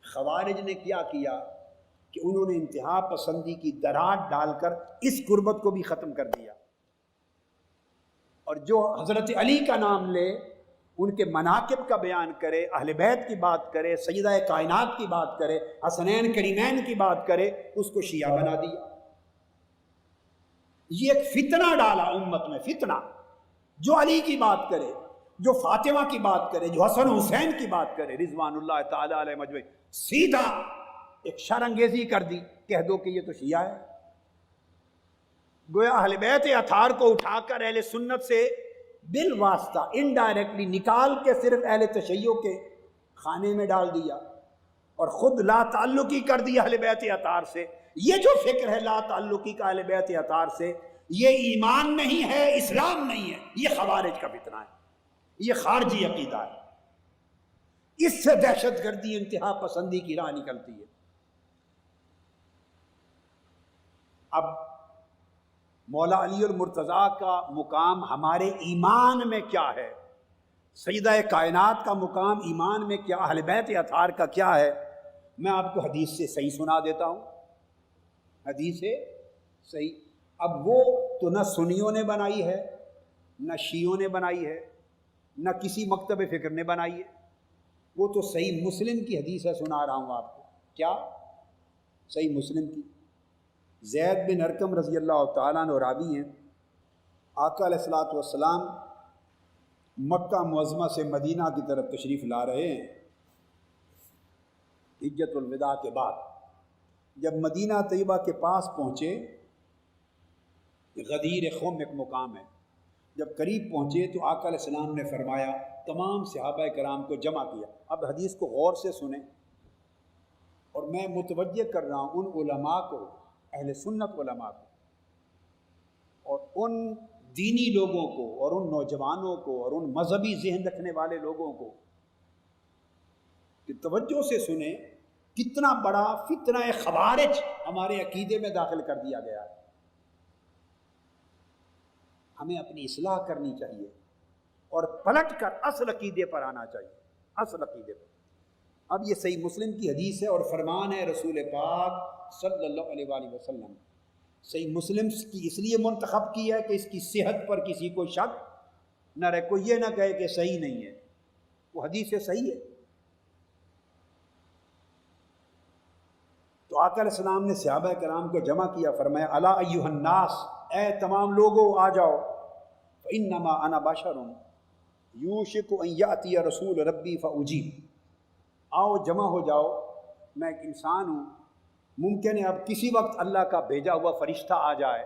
خوارج نے کیا کیا کہ انہوں نے انتہا پسندی کی دراڑ ڈال کر اس قربت کو بھی ختم کر دیا، اور جو حضرت علی کا نام لے، ان کے مناقب کا بیان کرے، اہل بیت کی بات کرے، سیدہ کائنات کی بات کرے، حسنین کریمین کی بات کرے، اس کو شیعہ بنا دیا۔ یہ ایک فتنہ ڈالا امت میں، فتنہ۔ جو علی کی بات کرے، جو فاطمہ کی بات کرے، جو حسن حسین کی بات کرے رضوان اللہ تعالی علیہ مجمعین، سیدھا ایک شرانگیزی کر دی، کہہ دو کہ یہ تو شیعہ ہے۔ گویا اہل بیت اطہار کو اٹھا کر اہل سنت سے بالواسطہ انڈائریکٹلی نکال کے صرف اہل تشیع کے خانے میں ڈال دیا اور خود لا تعلقی کر دیا اہل بیت اطہار سے۔ یہ جو فکر ہے لا تعلقی کا اہل بیت اطہار سے، یہ ایمان نہیں ہے، اسلام نہیں ہے، یہ خوارج کا فتنہ ہے، یہ خارجی عقیدہ ہے۔ اس سے دہشت گردی، انتہا پسندی کی راہ نکلتی ہے۔ اب مولا علی المرتضیٰ کا مقام ہمارے ایمان میں کیا ہے، سیدہ کائنات کا مقام ایمان میں کیا، اہل بیت اطہار کا کیا ہے، میں آپ کو حدیث سے صحیح سنا دیتا ہوں، حدیث سے صحیح۔ اب وہ تو نہ سنیوں نے بنائی ہے، نہ شیعوں نے بنائی ہے، نہ کسی مکتب فکر نے بنائی ہے، وہ تو صحیح مسلم کی حدیث ہے، سنا رہا ہوں آپ کو۔ کیا؟ صحیح مسلم کی۔ زید بن ارقم رضی اللہ تعالیٰ عنہ راوی ہیں، آقا علیہ الصلوۃ والسلام مکہ معظمہ سے مدینہ کی طرف تشریف لا رہے ہیں حجۃ الوداع کے بعد۔ جب مدینہ طیبہ کے پاس پہنچے، غدیر خم ایک مقام ہے، جب قریب پہنچے تو آقا علیہ السلام نے فرمایا، تمام صحابہ کرام کو جمع کیا۔ اب حدیث کو غور سے سنیں، اور میں متوجہ کر رہا ہوں ان علماء کو، اہل سنت علماء کو، اور ان دینی لوگوں کو، اور ان نوجوانوں کو، اور ان مذہبی ذہن رکھنے والے لوگوں کو کہ توجہ سے سنیں کتنا بڑا فتنہ خوارج ہمارے عقیدے میں داخل کر دیا گیا ہے۔ ہمیں اپنی اصلاح کرنی چاہیے اور پلٹ کر اصل عقیدے پر آنا چاہیے، اصل عقیدے پر۔ اب یہ صحیح مسلم کی حدیث ہے اور فرمان ہے رسول پاک صلی اللہ علیہ وآلہ وسلم۔ صحیح مسلم کی اس لیے منتخب کی ہے کہ اس کی صحت پر کسی کو شک نہ رہے، کوئی یہ نہ کہے کہ صحیح نہیں ہے، وہ حدیث صحیح ہے۔ تو آقا علیہ السلام نے صحابہ کرام کو جمع کیا، فرمایا الا ایھا الناس، اے تمام لوگوں آ جاؤ، فانما انا بشر یوشک ان یاتی رسول ربی فاجیب، آؤ جمع ہو جاؤ، میں ایک انسان ہوں، ممکن ہے اب کسی وقت اللہ کا بھیجا ہوا فرشتہ آ جائے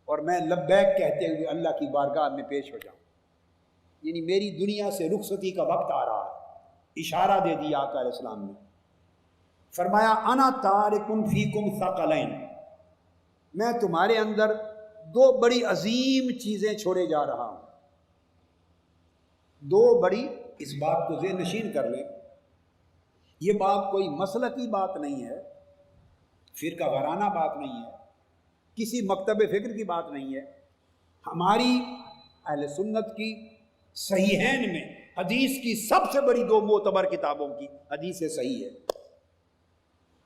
اور میں لبیک کہتے ہوئے اللہ کی بارگاہ میں پیش ہو جاؤں، یعنی میری دنیا سے رخصتی کا وقت آ رہا ہے۔ اشارہ دے دیا آقا علیہ السلام نے، فرمایا انا تارک فیکم ثقلین، میں تمہارے اندر دو بڑی عظیم چیزیں چھوڑے جا رہا ہوں، دو بڑی، اس بات کو ذہن نشین کر لیں، یہ بات کوئی مسلکی بات نہیں ہے، فرقہ وارانہ بات نہیں ہے، کسی مکتب فکر کی بات نہیں ہے، ہماری اہل سنت کی صحیحین میں حدیث کی سب سے بڑی دو معتبر کتابوں کی حدیث صحیح ہے،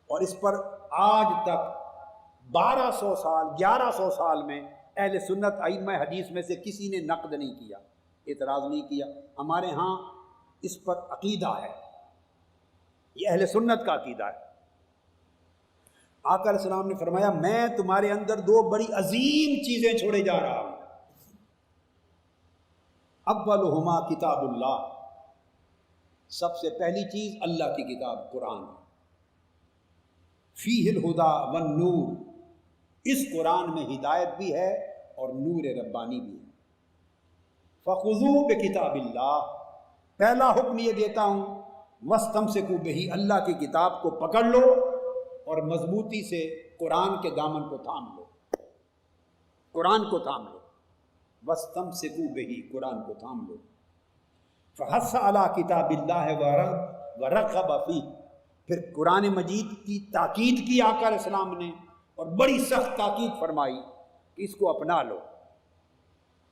اور اس پر آج تک 1200 سال 1100 سال میں اہل سنت ائمہ حدیث میں سے کسی نے نقد نہیں کیا، اعتراض نہیں کیا۔ ہمارے ہاں اس پر عقیدہ ہے، یہ اہل سنت کا عقیدہ ہے۔ آقا علیہ السلام نے فرمایا میں تمہارے اندر دو بڑی عظیم چیزیں چھوڑے جا رہا ہوں. اولہما کتاب اللہ، سب سے پہلی چیز اللہ کی کتاب قرآن. فیہ الہدی والنور، اس قرآن میں ہدایت بھی ہے اور نور ربانی بھی ہے. فخذوا بکتاب اللہ، پہلا حکم یہ دیتا ہوں واستمسکوا بہ، اللہ کی کتاب کو پکڑ لو اور مضبوطی سے قرآن کے دامن کو تھام لو، قرآن کو تھام لو. واستمسکوا بہ، قرآن کو تھام لو. فحث علی کتاب اللہ ورغب فیہ، پھر قرآن مجید کی تاکید کی آقا علیہ السلام نے اور بڑی سخت تاکید فرمائی کہ اس کو اپنا لو،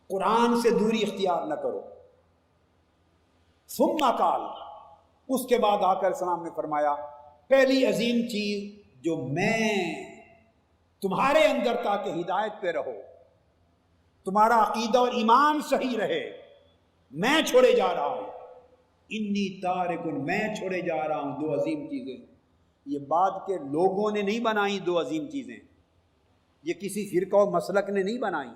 قرآن سے دوری اختیار نہ کرو. ثم قال، اس کے بعد آقا علیہ السلام نے فرمایا پہلی عظیم چیز جو میں تمہارے اندر تاکہ ہدایت پہ رہو، تمہارا عقیدہ اور ایمان صحیح رہے، میں چھوڑے جا رہا ہوں. انی تارکن، میں چھوڑے جا رہا ہوں دو عظیم چیزیں. یہ بعد کے لوگوں نے نہیں بنائی دو عظیم چیزیں، یہ کسی فرقہ و مسلک نے نہیں بنائی.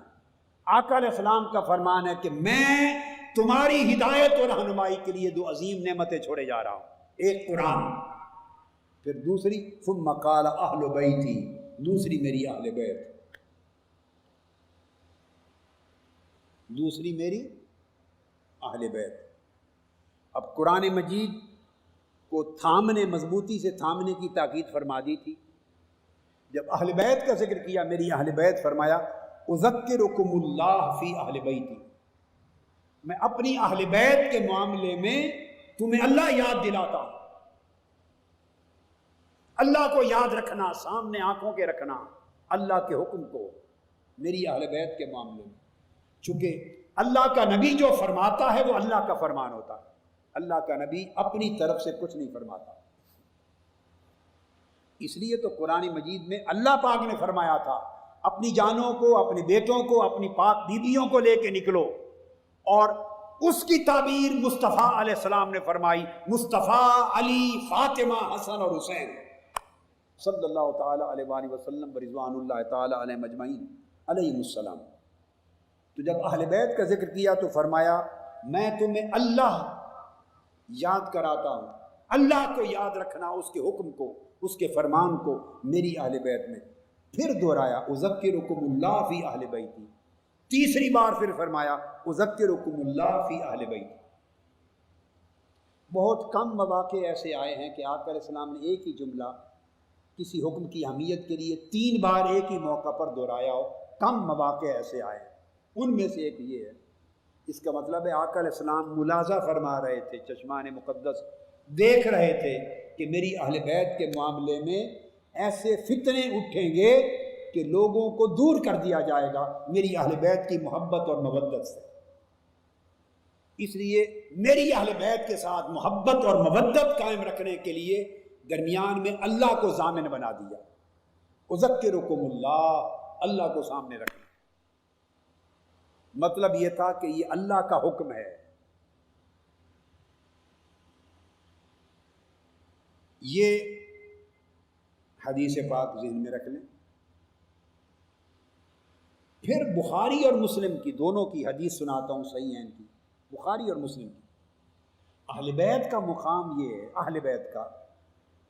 آقا علیہ السلام کا فرمان ہے کہ میں تمہاری ہدایت اور رہنمائی کے لیے دو عظیم نعمتیں چھوڑے جا رہا ہوں. ایک قرآن، پھر دوسری ثم قال اہل بیتی، دوسری میری اہل بیت، دوسری میری اہل بیت. اب قرآن مجید کو تھامنے، مضبوطی سے تھامنے کی تاکید فرما دی تھی. جب اہل بیت کا ذکر کیا، میری اہل بیت، فرمایا اذکرکم اللہ فی اہل بیتی، میں اپنی اہل بیت کے معاملے میں تمہیں اللہ یاد دلاتا ہوں. اللہ کو یاد رکھنا، سامنے آنکھوں کے رکھنا اللہ کے حکم کو میری اہل بیت کے معاملے میں. چونکہ اللہ کا نبی جو فرماتا ہے وہ اللہ کا فرمان ہوتا ہے. اللہ کا نبی اپنی طرف سے کچھ نہیں فرماتا. اس لیے تو قرآن مجید میں اللہ پاک نے فرمایا تھا اپنی جانوں کو، اپنے بیٹوں کو، اپنی پاک بیویوں کو لے کے نکلو. اور اس کی تعبیر مصطفیٰ علیہ السلام نے فرمائی، مصطفیٰ، علی، فاطمہ، حسن اور حسین صلی اللہ تعالیٰ علیہ وآلہ وسلم رضوان اللہ تعالیٰ علیہ مجمعین علیہم السلام. تو جب اہل بیت کا ذکر کیا تو فرمایا میں تمہیں اللہ یاد کراتا ہوں. اللہ کو یاد رکھنا، اس کے حکم کو، اس کے فرمان کو میری اہل بیت میں. پھر دہرایا اذکرکم اللہ فی اہل بیتی، تیسری بار پھر فرمایا اذکرکم اللہ فی اہل بیتی. بہت کم مواقع ایسے آئے ہیں کہ آقا علیہ السلام نے ایک ہی جملہ کسی حکم کی اہمیت کے لیے 3 بار ایک ہی موقع پر دہرایا ہو. کم مواقع ایسے آئے ہیں، ان میں سے ایک یہ ہے. اس کا مطلب ہے آقا علیہ السلام ملاحظہ فرما رہے تھے، چشمان مقدس دیکھ رہے تھے کہ میری اہل بیت کے معاملے میں ایسے فتنے اٹھیں گے کہ لوگوں کو دور کر دیا جائے گا میری اہل بیت کی محبت اور مودت سے. اس لیے میری اہل بیت کے ساتھ محبت اور مودت قائم رکھنے کے لیے درمیان میں اللہ کو ضامن بنا دیا. اذکرکم اللہ، اللہ کو سامنے رکھنا. مطلب یہ تھا کہ یہ اللہ کا حکم ہے. یہ حدیث پاک ذہن میں رکھ لیں. پھر بخاری اور مسلم کی دونوں کی حدیث سناتا ہوں، صحیح ہیں کی، بخاری اور مسلم کی. اہل بیت کا مقام یہ ہے، اہل بیت کا،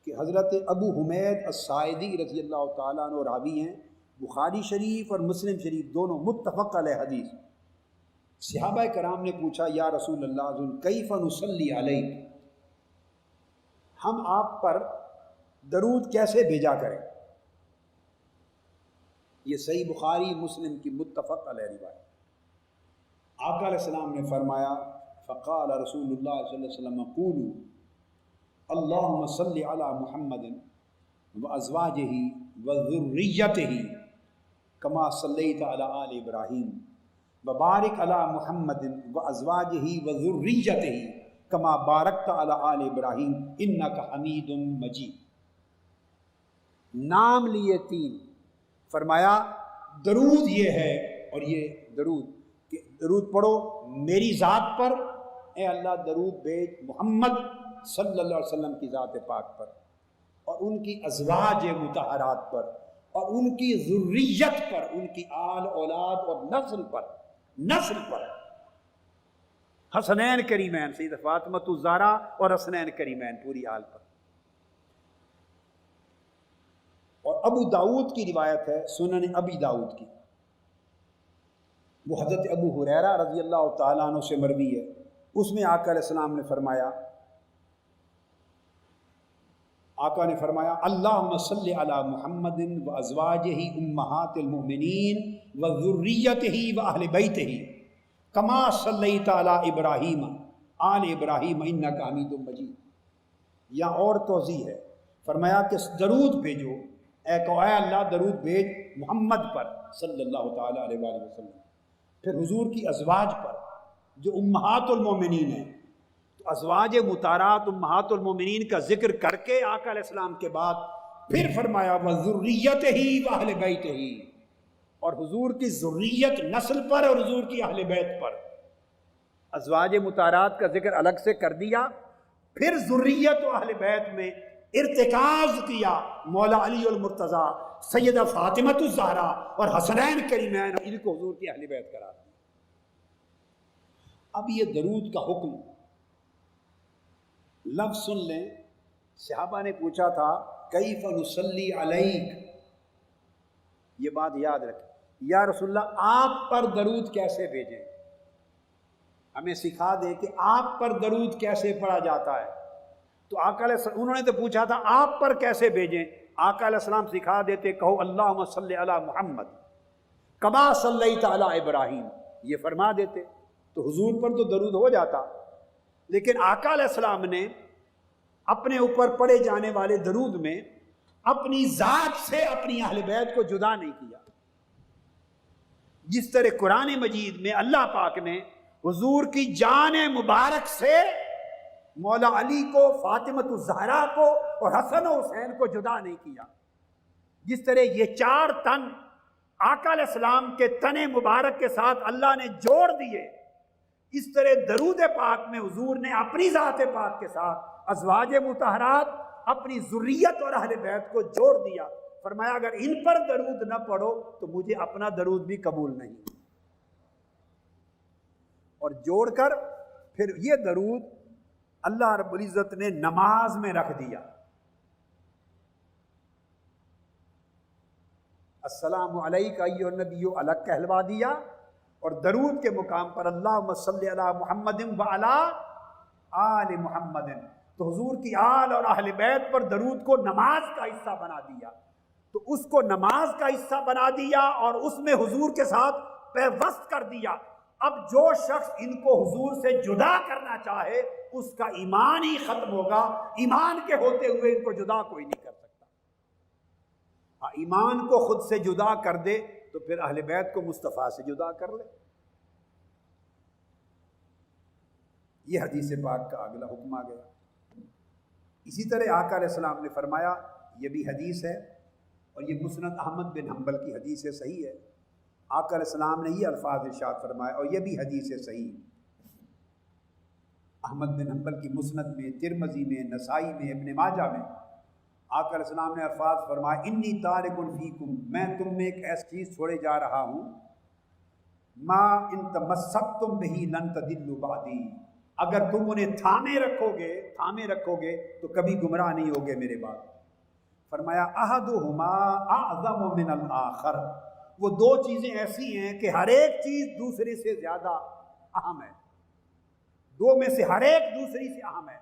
کہ حضرت ابو حمید الساعدی رضی اللہ تعالیٰ عنہ راوی ہیں. بخاری شریف اور مسلم شریف دونوں متفق علیہ حدیث. صحابہ کرام نے پوچھا یا رسول اللہ کیف نصلی علیک، ہم آپ پر درود کیسے بھیجا کریں. یہ صحیح بخاری مسلم کی متفق علیہ روایت. آقا علیہ السلام نے فرمایا فقال رسول اللہ صلی اللہ علیہ وسلم قولوا اللہم صلی علی محمد وازواجہ وذریتہ کما صلیت علی آل ابراہیم وبارک علی محمد وازواجہ وذریتہ کما بارکت علی آل ابراہیم انک حمید مجید. نام لیے 3، فرمایا درود یہ ہے، اور یہ درود کہ درود پڑھو میری ذات پر، اے اللہ درود بھیج محمد صلی اللہ علیہ وسلم کی ذات پاک پر، اور ان کی ازواج مطہرات پر اور ان کی ذریت پر، ان کی آل اولاد اور نسل پر حسنین کریمین سید فاطمۃ الزہرا اور حسنین کریمین پوری آل پر۔ اور ابو داؤد کی روایت ہے، سنن ابی داؤد کی، وہ حضرت ابو ہریرہ رضی اللہ تعالیٰ عنہ سے مروی ہے، اس میں آقا علیہ السلام نے فرمایا، آقا نے فرمایا اللہم صلی علی محمد و ازواجہ امہات المؤمنین و ذریتہ و اہل بیتہ کما صلیت علی ابراہیم آل ابراہیم انک حمید مجید۔ یا اور توضیح ہے، فرمایا کہ درود بھیجو، اے اللہ درود بھیج محمد پر صلی اللہ تعالیٰ علیہ وآلہ وسلم، پھر حضور کی ازواج پر جو امہات المومنین ہیں۔ تو ازواج مطہرات امہات المومنین کا ذکر کر کے آقا علیہ السلام کے بعد پھر فرمایا وَذُرِّيَّتِهِ وَأَهْلِ بَيْتِهِ، اور حضور کی ذریت نسل پر اور حضور کی اہل بیت پر۔ ازواج مطہرات کا ذکر الگ سے کر دیا، پھر ذریت و اہل بیت میں ارتکاز کیا، مولا علی المرتضیٰ، سیدہ فاطمۃ الزہرا اور حسنین کریمین، ان کو حضور کی اہل بیت قرار دیا۔ اب یہ درود کا حکم، لفظ سن لیں، صحابہ نے پوچھا تھا کیف نصلی علیک، یہ بات یاد رکھیں، یا رسول اللہ آپ پر درود کیسے بھیجیں، ہمیں سکھا دیں کہ آپ پر درود کیسے پڑھا جاتا ہے۔ تو آقا علیہ السلام، انہوں نے تو پوچھا تھا آپ پر کیسے بھیجیں، آقا علیہ السلام سکھا دیتے، کہو اللہم صلی علی محمد کما صلیت علی ابراہیم، یہ فرما دیتے تو حضور پر تو درود ہو جاتا۔ لیکن آقا علیہ السلام نے اپنے اوپر پڑھے جانے والے درود میں اپنی ذات سے اپنی اہل بیت کو جدا نہیں کیا، جس طرح قرآن مجید میں اللہ پاک نے حضور کی جان مبارک سے مولا علی کو، فاطمۃ الزہرا کو اور حسن و حسین کو جدا نہیں کیا، جس طرح یہ چار تن آقا علیہ السلام کے تن مبارک کے ساتھ اللہ نے جوڑ دیے، اس طرح درود پاک میں حضور نے اپنی ذات پاک کے ساتھ ازواج مطہرات، اپنی ذریت اور اہل بیت کو جوڑ دیا۔ فرمایا اگر ان پر درود نہ پڑھو تو مجھے اپنا درود بھی قبول نہیں۔ اور جوڑ کر پھر یہ درود اللہ رب العزت نے نماز میں رکھ دیا، السلام علیک ایھا النبی الگ کہلوا دیا، اور درود کے مقام پر اللہم صلی علی محمد وعلی آل محمد، تو حضور کی آل اور اہل بیت پر درود کو نماز کا حصہ بنا دیا۔ تو اس کو نماز کا حصہ بنا دیا اور اس میں حضور کے ساتھ پیوست کر دیا۔ اب جو شخص ان کو حضور سے جدا کرنا چاہے اس کا ایمان ہی ختم ہوگا، ایمان کے ہوتے ہوئے ان کو جدا کوئی نہیں کر سکتا۔ ایمان کو خود سے جدا کر دے تو پھر اہل بیت کو مصطفیٰ سے جدا کر لے۔ یہ حدیث پاک کا اگلا حکم آ گیا۔ اسی طرح آقا علیہ السلام نے فرمایا، یہ بھی حدیث ہے اور یہ مسند احمد بن حنبل کی حدیث ہے، صحیح ہے، آقا علیہ السلام نے یہ الفاظ ارشاد فرمایا، اور یہ بھی حدیث ہے صحیح، احمد بن حنبل کی مسند میں، ترمذی میں، نسائی میں، ابن ماجہ میں، آقا علیہ السلام نے الفاظ فرمایا انی تارک فیکم، میں تم میں ایک ایسی چیز چھوڑے جا رہا ہوں، ما ان تمسکتم بہی لن تضلوا بعدی، اگر تم انہیں تھامے رکھو گے تو کبھی گمراہ نہیں ہوگے میرے بعد۔ فرمایا احدہما اعظم من الآخر، وہ دو چیزیں ایسی ہیں کہ ہر ایک چیز دوسری سے زیادہ اہم ہے، دو میں سے ہر ایک دوسری سے اہم ہے۔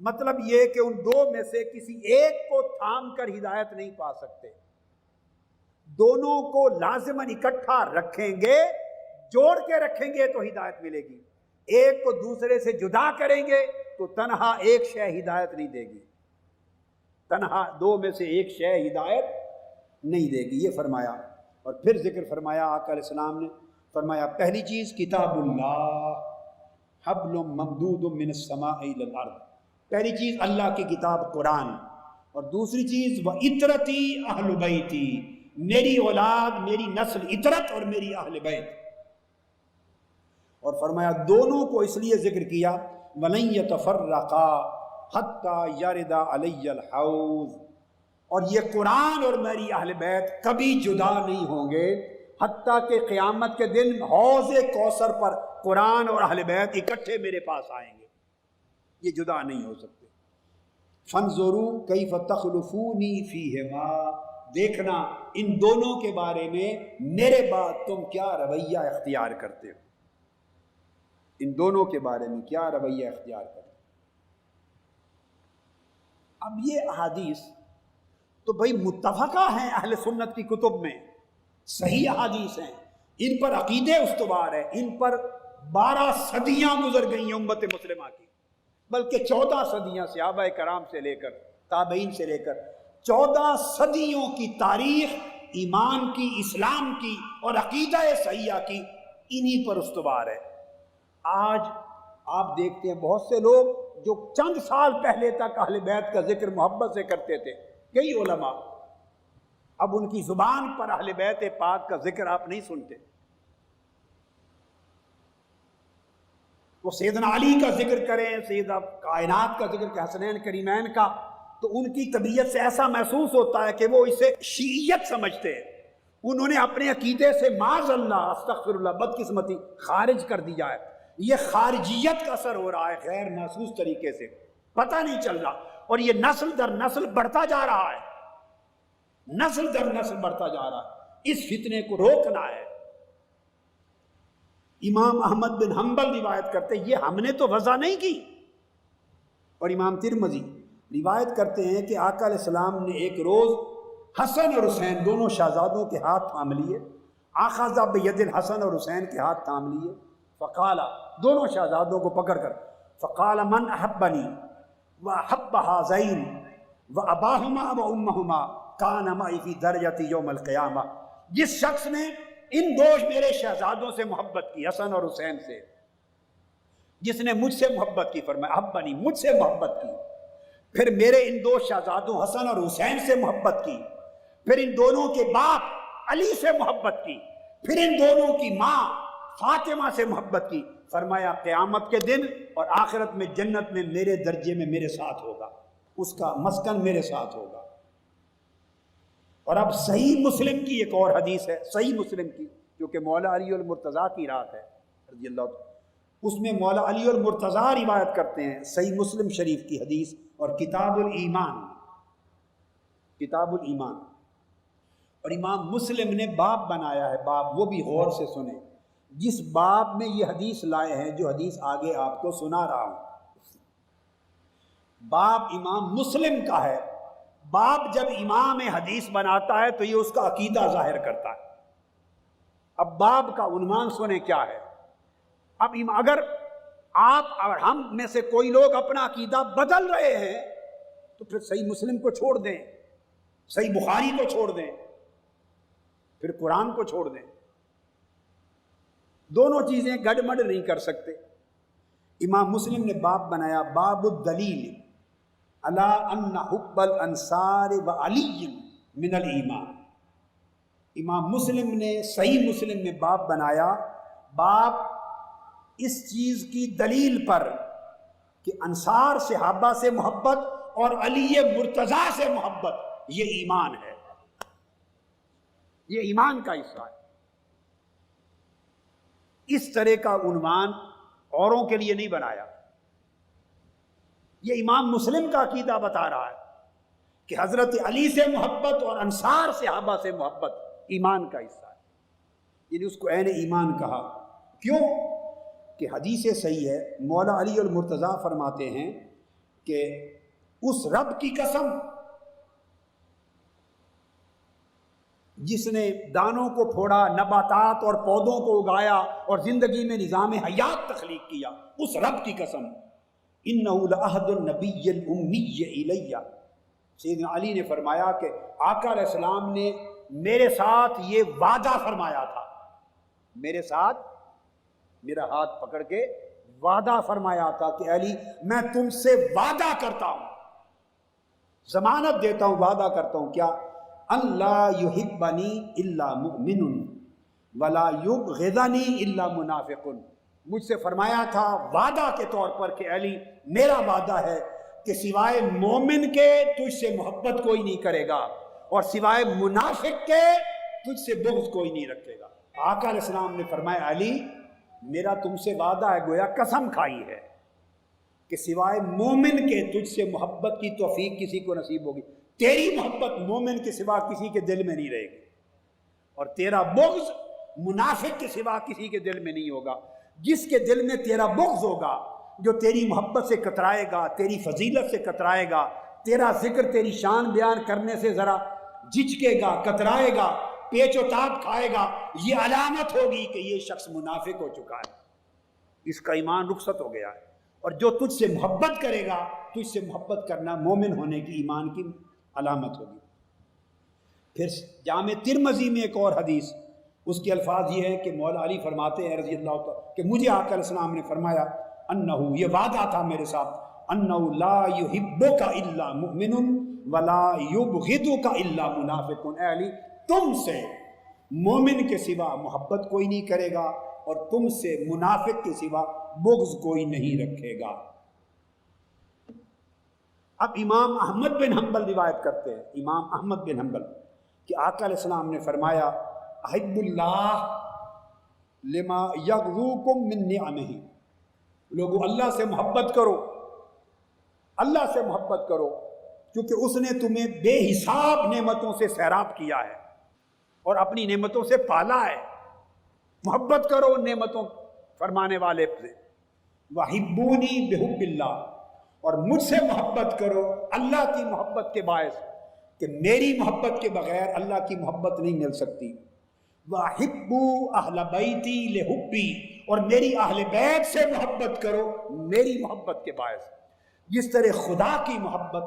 مطلب یہ کہ ان دو میں سے کسی ایک کو تھام کر ہدایت نہیں پا سکتے، دونوں کو لازماً اکٹھا رکھیں گے، جوڑ کے رکھیں گے تو ہدایت ملے گی۔ ایک کو دوسرے سے جدا کریں گے تو تنہا ایک شے ہدایت نہیں دے گی، تنہا دو میں سے ایک شے ہدایت نہیں دے گی، یہ فرمایا۔ اور پھر ذکر فرمایا آقا علیہ السلام نے، فرمایا پہلی چیز کتاب اللہ حبل ممدود من السماء الی الارض، پہلی چیز اللہ کی کتاب قرآن، اور دوسری چیز وَإِطْرَتِي اہل بیتی، میری اولاد، میری نسل عطرت اور میری اہل بیت۔ اور فرمایا دونوں کو اس لیے ذکر کیا وَلَن يَتَفَرَّقَا حَتَّى يَرِدَ عَلَيَّ الْحَوْض، اور یہ قرآن اور میری اہل بیت کبھی جدا نہیں ہوں گے، حتیٰ کہ قیامت کے دن حوض کوثر پر قرآن اور اہل بیت اکٹھے میرے پاس آئیں گے، یہ جدا نہیں ہو سکتے۔ فانظروا کیف تخلفونی فیہما، دیکھنا ان دونوں کے بارے میں میرے بعد تم کیا رویہ اختیار کرتے ہو، ان دونوں کے بارے میں کیا رویہ اختیار کرتے ہو۔ اب یہ احادیث تو بھئی متفقہ ہیں اہل سنت کی کتب میں، صحیح احادیث ہیں، ان پر عقیدے استوار ہے، ان پر 12 صدیاں گزر گئی ہیں امت مسلمہ کی، بلکہ 14 صدیاں صحابہ کرام سے لے کر تابعین سے لے کر 14 صدیوں کی تاریخ ایمان کی، اسلام کی اور عقیدہ صحیحہ کی انہی پر استوار ہے۔ آج آپ دیکھتے ہیں بہت سے لوگ جو چند سال پہلے تک اہل بیت کا ذکر محبت سے کرتے تھے، کئی علماء، اب ان کی زبان پر اہل بیت پاک کا ذکر آپ نہیں سنتے۔ وہ سیدنا علی کا ذکر کریں، سیدنا کائنات کا ذکر کہ حسنین کریمین کا، تو ان کی طبیعت سے ایسا محسوس ہوتا ہے کہ وہ اسے شیعیت سمجھتے ہیں، انہوں نے اپنے عقیدے سے معاذ اللہ استغفر اللہ بدقسمتی خارج کر دیا ہے۔ یہ خارجیت کا اثر ہو رہا ہے غیر محسوس طریقے سے، پتہ نہیں چل رہا، اور یہ نسل در نسل بڑھتا جا رہا ہے، نسل در نسل بڑھتا جا رہا ہے۔ اس فتنے کو روکنا ہے۔ امام احمد بن حنبل روایت کرتے ہیں، یہ ہم نے تو وضع نہیں کی، اور امام ترمذی روایت کرتے ہیں کہ آقا علیہ السلام نے ایک روز حسن اور حسین دونوں شہزادوں کے ہاتھ تھام لیے، آخذ بید الحسن اور حسین کے ہاتھ تھام لیے، فقال، دونوں شہزادوں کو پکڑ کر، فقال من احبنی واحب هذین واباہما وامہما کان معی فی درجۃ یوم القیامہ، جس شخص نے ان دو میرے شہزادوں سے محبت کی، حسن اور حسین سے، جس نے مجھ سے محبت کی، فرمایا احبنی، مجھ سے محبت کی، پھر میرے ان دو شہزادوں حسن اور حسین سے محبت کی، پھر ان دونوں کے باپ علی سے محبت کی، پھر ان دونوں کی ماں فاطمہ سے محبت کی، فرمایا قیامت کے دن اور آخرت میں جنت میں میرے درجے میں میرے ساتھ ہوگا، اس کا مسکن میرے ساتھ ہوگا۔ اور اب صحیح مسلم کی ایک اور حدیث ہے، صحیح مسلم کی، جو کہ مولا علی المرتضیٰ کی رات ہے رضی اللہ عنہ، اس میں مولا علی المرتضیٰ روایت کرتے ہیں صحیح مسلم شریف کی حدیث، اور کتاب الایمان، کتاب الایمان، اور امام مسلم نے باب بنایا ہے، باب، وہ بھی غور سے سنیں، جس باب میں یہ حدیث لائے ہیں، جو حدیث آگے آپ کو سنا رہا ہوں، باب امام مسلم کا ہے۔ باب جب امام حدیث بناتا ہے تو یہ اس کا عقیدہ ظاہر کرتا ہے۔ اب باب کا عنوان سنیں کیا ہے۔ اب اگر آپ اور ہم میں سے کوئی لوگ اپنا عقیدہ بدل رہے ہیں تو پھر صحیح مسلم کو چھوڑ دیں، صحیح بخاری کو چھوڑ دیں، پھر قرآن کو چھوڑ دیں، دونوں چیزیں گڑبڑ نہیں کر سکتے۔ امام مسلم نے باب بنایا، باب الدلیل علی ان حب الانصار وعلی من الایمان۔ امام مسلم نے صحیح مسلم میں باب بنایا، باب اس چیز کی دلیل پر کہ انصار صحابہ سے محبت اور علی مرتضیٰ سے محبت یہ ایمان ہے، یہ ایمان کا حصہ ہے۔ اس طرح کا عنوان اوروں کے لیے نہیں بنایا، یہ امام مسلم کا عقیدہ بتا رہا ہے کہ حضرت علی سے محبت اور انصار صحابہ سے محبت ایمان کا حصہ ہے، یعنی اس کو عین ایمان کہا۔ کیوں کہ حدیث صحیح ہے، مولا علی المرتضیٰ فرماتے ہیں کہ اس رب کی قسم جس نے دانوں کو پھوڑا، نباتات اور پودوں کو اگایا اور زندگی میں نظام حیات تخلیق کیا، اس رب کی قسم، اِنَّهُ لَأَحْدُ النَّبِيِّ الْأُمِّيِّ إِلَيَّ، سیدنا علی نے فرمایا کہ آقا علیہ السلام نے میرے ساتھ یہ وعدہ فرمایا تھا، میرے ساتھ میرا ہاتھ پکڑ کے وعدہ فرمایا تھا کہ علی میں تم سے وعدہ کرتا ہوں، ضمانت دیتا ہوں، وعدہ کرتا ہوں کیا، اللہ یحبنی الا مؤمن ولا یبغضنی الا منافق۔ مجھ سے فرمایا تھا وعدہ کے طور پر کہ علی میرا وعدہ ہے کہ سوائے مومن کے تجھ سے محبت کوئی نہیں کرے گا، اور سوائے منافق کے تجھ سے بغض کوئی نہیں رکھے گا۔ آقا علیہ السلام نے فرمایا علی میرا تم سے وعدہ ہے، گویا قسم کھائی ہے کہ سوائے مومن کے تجھ سے محبت کی توفیق کسی کو نصیب ہوگی، تیری محبت مومن کے سوا کسی کے دل میں نہیں رہے گی، اور تیرا بغض منافق کے سوا کسی کے دل میں نہیں ہوگا۔ جس کے دل میں تیرا بغض ہوگا، جو تیری محبت سے کترائے گا، تیری فضیلت سے کترائے گا، تیرا ذکر تیری شان بیان کرنے سے ذرا جھجکے گا، کترائے گا، پیچ و تاب کھائے گا، یہ علامت ہوگی کہ یہ شخص منافق ہو چکا ہے، اس کا ایمان رخصت ہو گیا ہے۔ اور جو تجھ سے محبت کرے گا، تجھ سے محبت کرنا مومن ہونے کی، ایمان کی علامت ہوگی۔ پھر جامع ترمذی میں ایک اور حدیث، اس کے الفاظ یہ ہیں کہ مولا علی فرماتے ہیں رضی اللہ تعالیٰ کہ مجھے آقا علیہ السلام نے فرمایا انہو، یہ وعدہ تھا میرے ساتھ، انہو لا یحبک الا مؤمن ولا یبغضک الا منافق، اے علی تم سے مومن کے سوا محبت کوئی نہیں کرے گا، اور تم سے منافق کے سوا بغض کوئی نہیں رکھے گا۔ اب امام احمد بن حنبل روایت کرتے ہیں، امام احمد بن حنبل کہ آقا علیہ السلام نے فرمایا احب اللہ لما یغزوکم من نعمہ، لوگوں اللہ سے محبت کرو، اللہ سے محبت کرو، کیونکہ اس نے تمہیں بے حساب نعمتوں سے سیراب کیا ہے اور اپنی نعمتوں سے پالا ہے۔ محبت کرو ان نعمتوں فرمانے والے سے۔ وحبونی بحب اللہ، اور مجھ سے محبت کرو اللہ کی محبت کے باعث، کہ میری محبت کے بغیر اللہ کی محبت نہیں مل سکتی۔ وَأَحِبُّوا أَهْلَ بَيْتِي لِحُبِّي، اور میری اہل بیت سے محبت کرو میری محبت کے باعث۔ جس طرح خدا کی محبت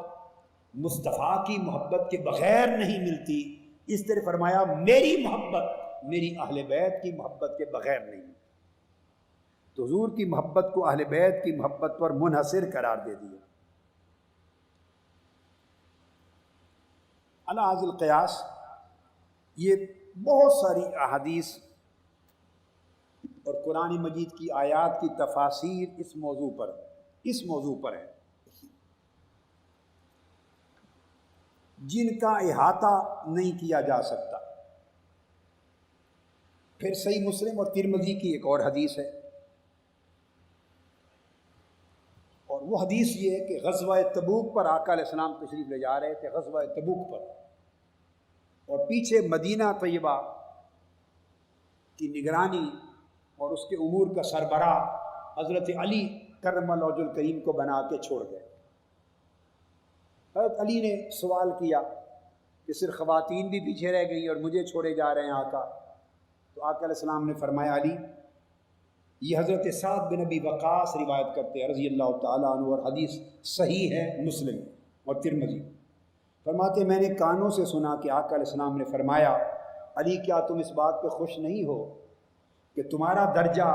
مصطفیٰ کی محبت کے بغیر نہیں ملتی، اس طرح فرمایا میری محبت میری اہل بیت کی محبت کے بغیر نہیں ملتی۔ تو حضور کی محبت کو اہل بیت کی محبت پر منحصر قرار دے دیا۔ علی ھذا القیاس، یہ بہت ساری احادیث اور قرآن مجید کی آیات کی تفاسیر اس موضوع پر ہے، جن کا احاطہ نہیں کیا جا سکتا۔ پھر صحیح مسلم اور ترمذی کی ایک اور حدیث ہے، اور وہ حدیث یہ ہے کہ غزوہ تبوک پر آقا علیہ السلام تشریف لے جا رہے تھے، غزوہ تبوک پر، اور پیچھے مدینہ طیبہ کی نگرانی اور اس کے امور کا سربراہ حضرت علی کرم اللہ وجہ الکریم کو بنا کے چھوڑ گئے۔ حضرت علی نے سوال کیا کہ صرف خواتین بھی پیچھے رہ گئی اور مجھے چھوڑے جا رہے ہیں آقا؟ تو آقا علیہ السلام نے فرمایا علی، یہ حضرت سعد بن ابی وقاص روایت کرتے ہیں رضی اللہ تعالیٰ عنہ، اور حدیث صحیح ہے مسلم اور ترمذی، فرماتے میں نے کانوں سے سنا کہ آقا علیہ السلام نے فرمایا علی کیا تم اس بات پہ خوش نہیں ہو کہ تمہارا درجہ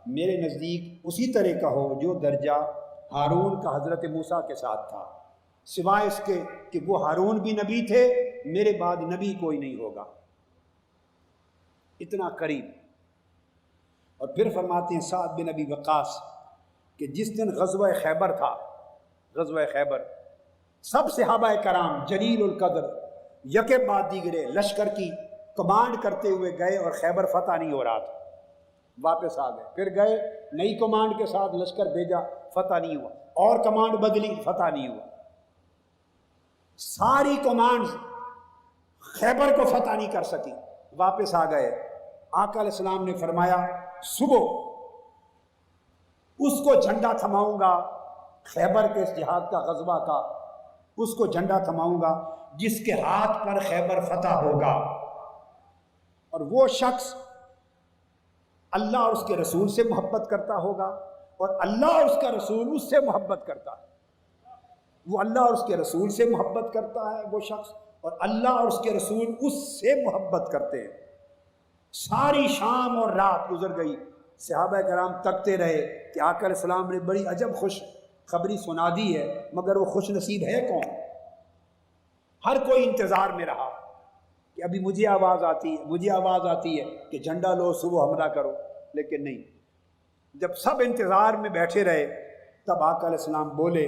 میرے نزدیک اسی طرح کا ہو جو درجہ ہارون کا حضرت موسیٰ کے ساتھ تھا، سوائے اس کے کہ وہ ہارون بھی نبی تھے، میرے بعد نبی کوئی نہیں ہوگا، اتنا قریب۔ اور پھر فرماتے ہیں سعد بن ابی وقاص کہ جس دن غزوہ خیبر تھا، غزوہ خیبر، سب صحابہ کرام جلیل القدر یکے بعد دیگرے لشکر کی کمانڈ کرتے ہوئے گئے، اور خیبر فتح نہیں ہو رہا تھا، واپس آ گئے، پھر گئے نئی کمانڈ کے ساتھ لشکر بھیجا، فتح نہیں ہوا، اور کمانڈ بدلی، فتح نہیں ہوا۔ ساری کمانڈ خیبر کو فتح نہیں کر سکی، واپس آ گئے۔ آقا علیہ السلام نے فرمایا صبح اس کو جھنڈا تھماؤں گا، خیبر کے اس جہاد کا غزوہ کا، اس کو جھنڈا تھماؤں گا جس کے ہاتھ پر خیبر فتح ہوگا، اور وہ شخص اللہ اور اس کے رسول سے محبت کرتا ہوگا، اور اللہ اور اس کا رسول اس سے محبت کرتا ہے۔ وہ اللہ اور اس کے رسول سے محبت کرتا ہے وہ شخص، اور اللہ اور اس کے رسول اس سے محبت کرتے ہیں۔ ساری شام اور رات گزر گئی، صحابہ کرام تکتے رہے کہ آقا علیہ السلام نے بڑی عجب خوش خبری سنا دی ہے، مگر وہ خوش نصیب ہے کون؟ ہر کوئی انتظار میں رہا کہ ابھی مجھے آواز آتی ہے کہ جھنڈا لو، صبح حملہ کرو، لیکن نہیں۔ جب سب انتظار میں بیٹھے رہے تب آقا علیہ السلام بولے،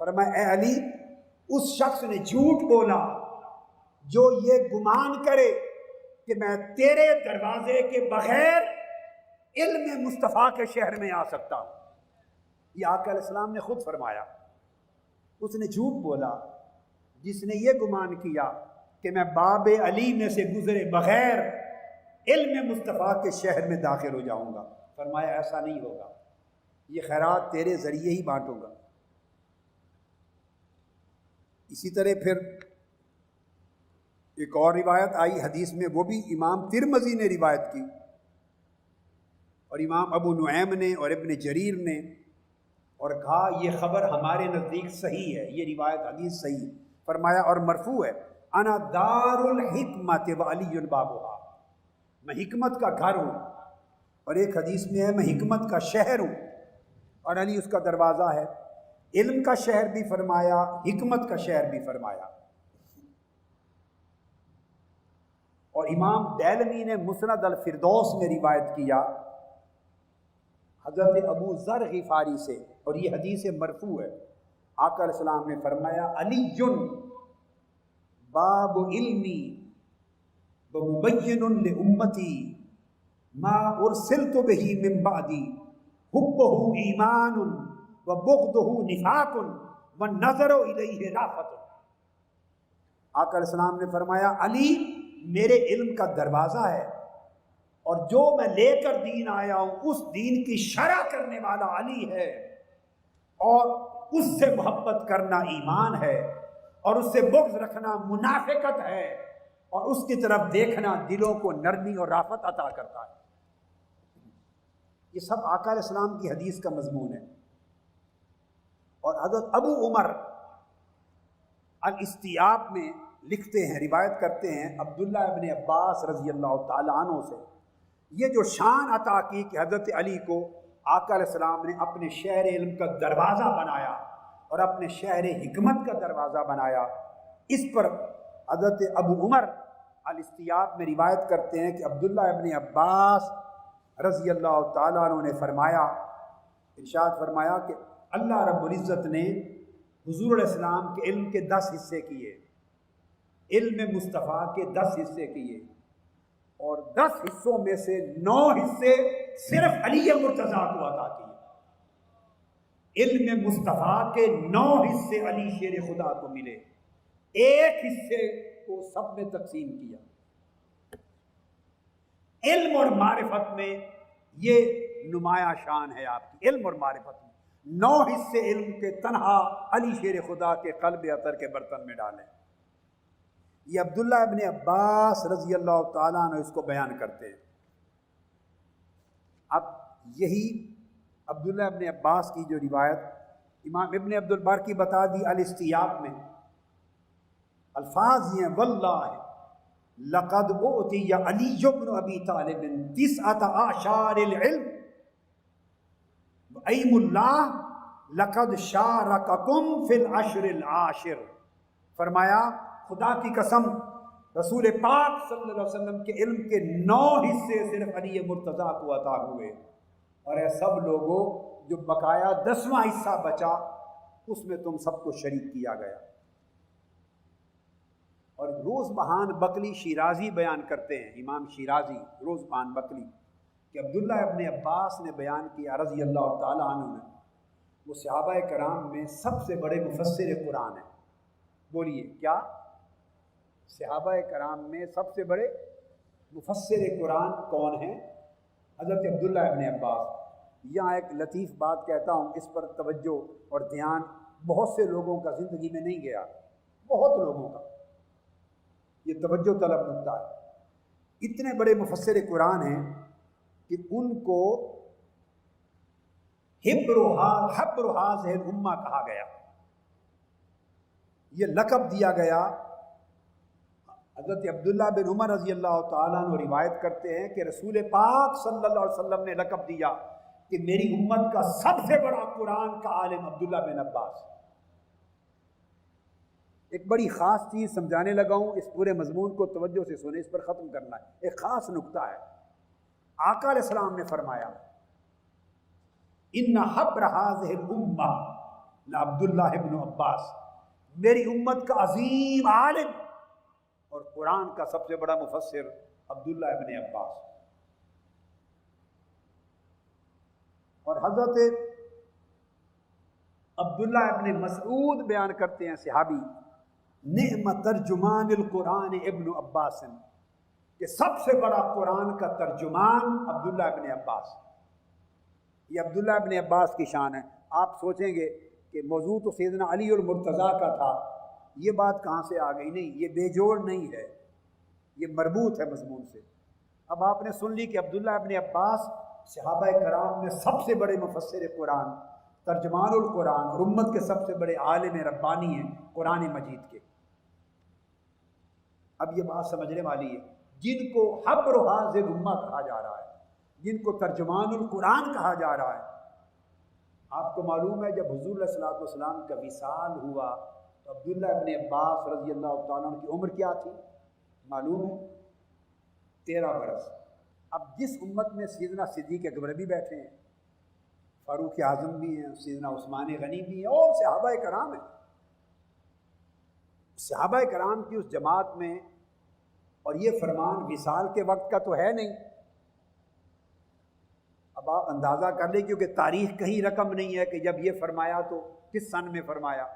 فرمایا اے علی، اس شخص نے جھوٹ بولا جو یہ گمان کرے کہ میں تیرے دروازے کے بغیر علم مصطفیٰ کے شہر میں آ سکتا ہوں۔ یہ آقا علیہ السلام نے خود فرمایا، اس نے جھوٹ بولا جس نے یہ گمان کیا کہ میں باب علی میں سے گزرے بغیر علم مصطفیٰ کے شہر میں داخل ہو جاؤں گا۔ فرمایا ایسا نہیں ہوگا، یہ خیرات تیرے ذریعے ہی بانٹوں گا۔ اسی طرح پھر ایک اور روایت آئی حدیث میں، وہ بھی امام ترمذی نے روایت کی اور امام ابو نعیم نے اور ابن جریر نے، اور کہا یہ خبر ہمارے نزدیک صحیح ہے، یہ روایت حدیث صحیح ہے۔ فرمایا اور مرفوع ہے، انا دار الحکمت و علی بابھا، میں حکمت کا گھر ہوں، اور ایک حدیث میں ہے میں حکمت کا شہر ہوں اور علی اس کا دروازہ ہے۔ علم کا شہر بھی فرمایا، حکمت کا شہر بھی فرمایا۔ اور امام دیلمی نے مسند الفردوس میں روایت کیا حضرت ابو ذر غفاری سے، اور یہ حدیث مرفوع ہے۔ آقا علیہ السلام نے فرمایا علی باب علمی ومبین لامتی ما ارسلت به من بعدی حبہ ایمان وبغضہ نفاق والنظر الیہ رافت۔ آقا علیہ السلام نے فرمایا علی میرے علم کا دروازہ ہے، اور جو میں لے کر دین آیا ہوں اس دین کی شرح کرنے والا علی ہے، اور اس سے محبت کرنا ایمان ہے، اور اس سے بغض رکھنا منافقت ہے، اور اس کی طرف دیکھنا دلوں کو نرمی اور رافت عطا کرتا ہے۔ یہ سب آقا علیہ السلام کی حدیث کا مضمون ہے۔ اور حضرت ابو عمر الاستیاب میں لکھتے ہیں، روایت کرتے ہیں عبداللہ ابن عباس رضی اللہ تعالیٰ عنہ سے، یہ جو شان عطا کی کہ حضرت علی کو آقا علیہ السلام نے اپنے شہر علم کا دروازہ بنایا اور اپنے شہر حکمت کا دروازہ بنایا، اس پر حضرت ابو عمر الاستیاب میں روایت کرتے ہیں کہ عبداللہ ابن عباس رضی اللہ تعالیٰ عنہ نے فرمایا، ارشاد فرمایا کہ اللہ رب العزت نے حضور علیہ السلام کے علم کے 10 حصے کیے، علم مصطفیٰ کے 10 حصے کیے، اور 10 حصوں میں سے 9 حصے صرف علی مرتضیٰ کو عطا کیے۔ علم مصطفیٰ کے 9 حصے علی شیر خدا کو ملے، ایک حصے کو سب میں تقسیم کیا۔ علم اور معرفت میں یہ نمایاں شان ہے آپ کی، علم اور معرفت میں 9 حصے علم کے تنہا علی شیر خدا کے قلب عطر کے برتن میں ڈالیں۔ یہ عبداللہ ابن عباس رضی اللہ تعالیٰ عنہ اس کو بیان کرتے ہیں۔ اب یہی عبداللہ ابن عباس کی جو روایت امام ابن عبد البر کی بتا دی الاستیاب میں، الفاظ یہ ہیں واللہ لقد اعطی علی بن ابی طالب 9 اعشار العلم ایم اللہ لقد شارککم فی العشر العاشر۔ فرمایا خدا کی قسم رسول پاک صلی اللہ علیہ وسلم کے علم کے 9 حصے صرف علی مرتضیٰ کو عطا ہوئے، اور اے سب لوگوں جو بقایا 10واں حصہ بچا اس میں تم سب کو شریک کیا گیا۔ اور روز بہان بقلی شیرازی بیان کرتے ہیں، امام شیرازی روز بہان بقلی، کہ عبداللہ ابن عباس نے بیان کیا رضی اللہ تعالیٰ عنہ نے، وہ صحابہ کرام میں سب سے بڑے مفسر قرآن ہیں۔ بولیے کیا؟ صحابہ کرام میں سب سے بڑے مفسر قرآن کون ہیں؟ حضرت عبداللہ ابن عباس۔ یہاں ایک لطیف بات کہتا ہوں، اس پر توجہ اور دھیان بہت سے لوگوں کا زندگی میں نہیں گیا، بہت لوگوں کا یہ توجہ طلب نکتہ ہے۔ اتنے بڑے مفسر قرآن ہیں کہ ان کو حبر هذه الامہ کہا گیا، یہ لقب دیا گیا۔ حضرت عبداللہ بن عمر رضی اللہ تعالیٰ عنہ روایت کرتے ہیں کہ رسول پاک صلی اللہ علیہ وسلم نے لقب دیا کہ میری امت کا سب سے بڑا قرآن کا عالم عبداللہ بن عباس۔ ایک بڑی خاص چیز سمجھانے لگا ہوں، اس پورے مضمون کو توجہ سے سنیں، اس پر ختم کرنا ہے۔ ایک خاص نکتہ ہے، آقا علیہ السلام نے فرمایا ان حبر هذه الامہ عبداللہ ابن عباس، میری امت کا عظیم عالم اور قرآن کا سب سے بڑا مفسر عبداللہ ابن عباس۔ اور حضرت عبداللہ ابن مسعود بیان کرتے ہیں صحابی، نعم ترجمان القرآن ابن عباس، کہ سب سے بڑا قرآن کا ترجمان عبداللہ ابن عباس۔ یہ عبداللہ ابن عباس کی شان ہے۔ آپ سوچیں گے کہ موضوع تو سیدنا علی المرتضیٰ کا تھا، یہ بات کہاں سے آ گئی؟ نہیں، یہ بے جوڑ نہیں ہے، یہ مربوط ہے مضمون سے۔ اب آپ نے سن لی کہ عبداللہ ابن عباس صحابہ کرام میں سب سے بڑے مفسر قرآن، ترجمان القرآن اور امت کے سب سے بڑے عالم ربانی ہیں قرآن مجید کے۔ اب یہ بات سمجھنے والی ہے، جن کو حبر و حاضر امہ کہا جا رہا ہے، جن کو ترجمان القرآن کہا جا رہا ہے، آپ کو معلوم ہے جب حضور علیہ السلام کا وصال ہوا تو عبداللہ ابن عباس رضی اللہ تعالیٰ عنہ کی عمر کیا تھی؟ معلوم ہے 13 برس۔ اب جس امت میں سیدنا صدیق اکبر بھی بیٹھے ہیں، فاروق اعظم بھی ہیں، سیدنا عثمان غنی بھی ہیں، اور صحابہ کرام ہیں، صحابہ کرام کی اس جماعت میں، اور یہ فرمان وصال کے وقت کا تو ہے نہیں۔ اب آپ اندازہ کر لیں، کیونکہ تاریخ کہیں رقم نہیں ہے کہ جب یہ فرمایا تو کس سن میں فرمایا۔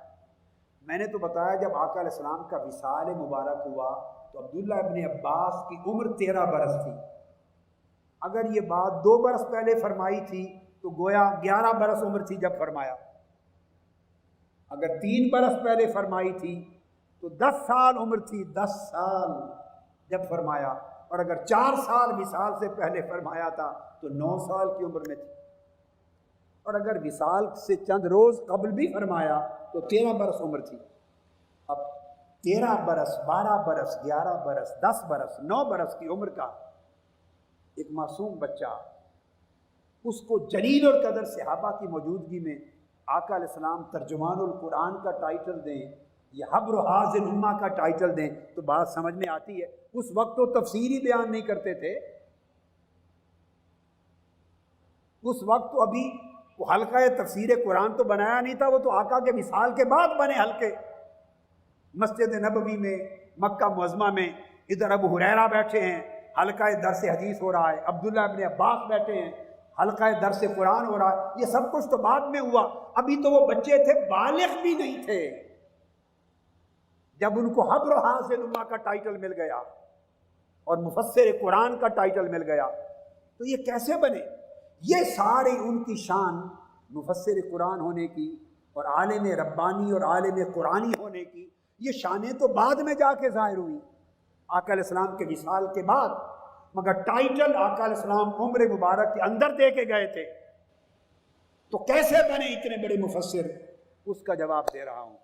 میں نے تو بتایا جب آقا علیہ السلام کا وصال مبارک ہوا تو عبداللہ ابن عباس کی عمر 13 برس تھی۔ اگر یہ بات 2 برس پہلے فرمائی تھی تو گویا 11 برس عمر تھی جب فرمایا۔ اگر 3 برس پہلے فرمائی تھی تو 10 سال عمر تھی، 10 سال جب فرمایا، اور اگر 4 سال وصال سے پہلے فرمایا تھا تو 9 سال کی عمر میں تھی، اور اگر وصال سے چند روز قبل بھی فرمایا تو 13 برس عمر تھی۔ اب 13 برس، 12 برس، 11 برس، 10 برس، 9 برس کی عمر کا ایک معصوم بچہ، اس کو جلیل القدر صحابہ کی موجودگی میں آقا علیہ السلام ترجمان القرآن کا ٹائٹل دیں یا حبر و حاضر امہ کا ٹائٹل دیں تو بات سمجھ میں آتی ہے۔ اس وقت تو تفسیری بیان نہیں کرتے تھے، اس وقت تو ابھی وہ حلقہ تفسیر قرآن تو بنایا نہیں تھا، وہ تو آقا کے وصال کے بعد بنے حلقے۔ مسجد نبوی میں، مکہ معظمہ میں، ادھر ابو ہریرہ بیٹھے ہیں، حلقہ درس حدیث ہو رہا ہے، عبداللہ ابن عباس بیٹھے ہیں، حلقہ درس قرآن ہو رہا ہے۔ یہ سب کچھ تو بعد میں ہوا، ابھی تو وہ بچے تھے، بالغ بھی نہیں تھے جب ان کو حبر و حاضر امہ کا ٹائٹل مل گیا اور مفسر قرآن کا ٹائٹل مل گیا۔ تو یہ کیسے بنے؟ یہ سارے ان کی شان مفسر قرآن ہونے کی اور عالم ربانی اور عالم قرآنی ہونے کی، یہ شانیں تو بعد میں جا کے ظاہر ہوئی آقا علیہ السلام کے وصال کے بعد، مگر ٹائٹل آقا علیہ السلام عمر مبارک کے اندر دے کے گئے تھے۔ تو کیسے بنے اتنے بڑے مفسر؟ اس کا جواب دے رہا ہوں۔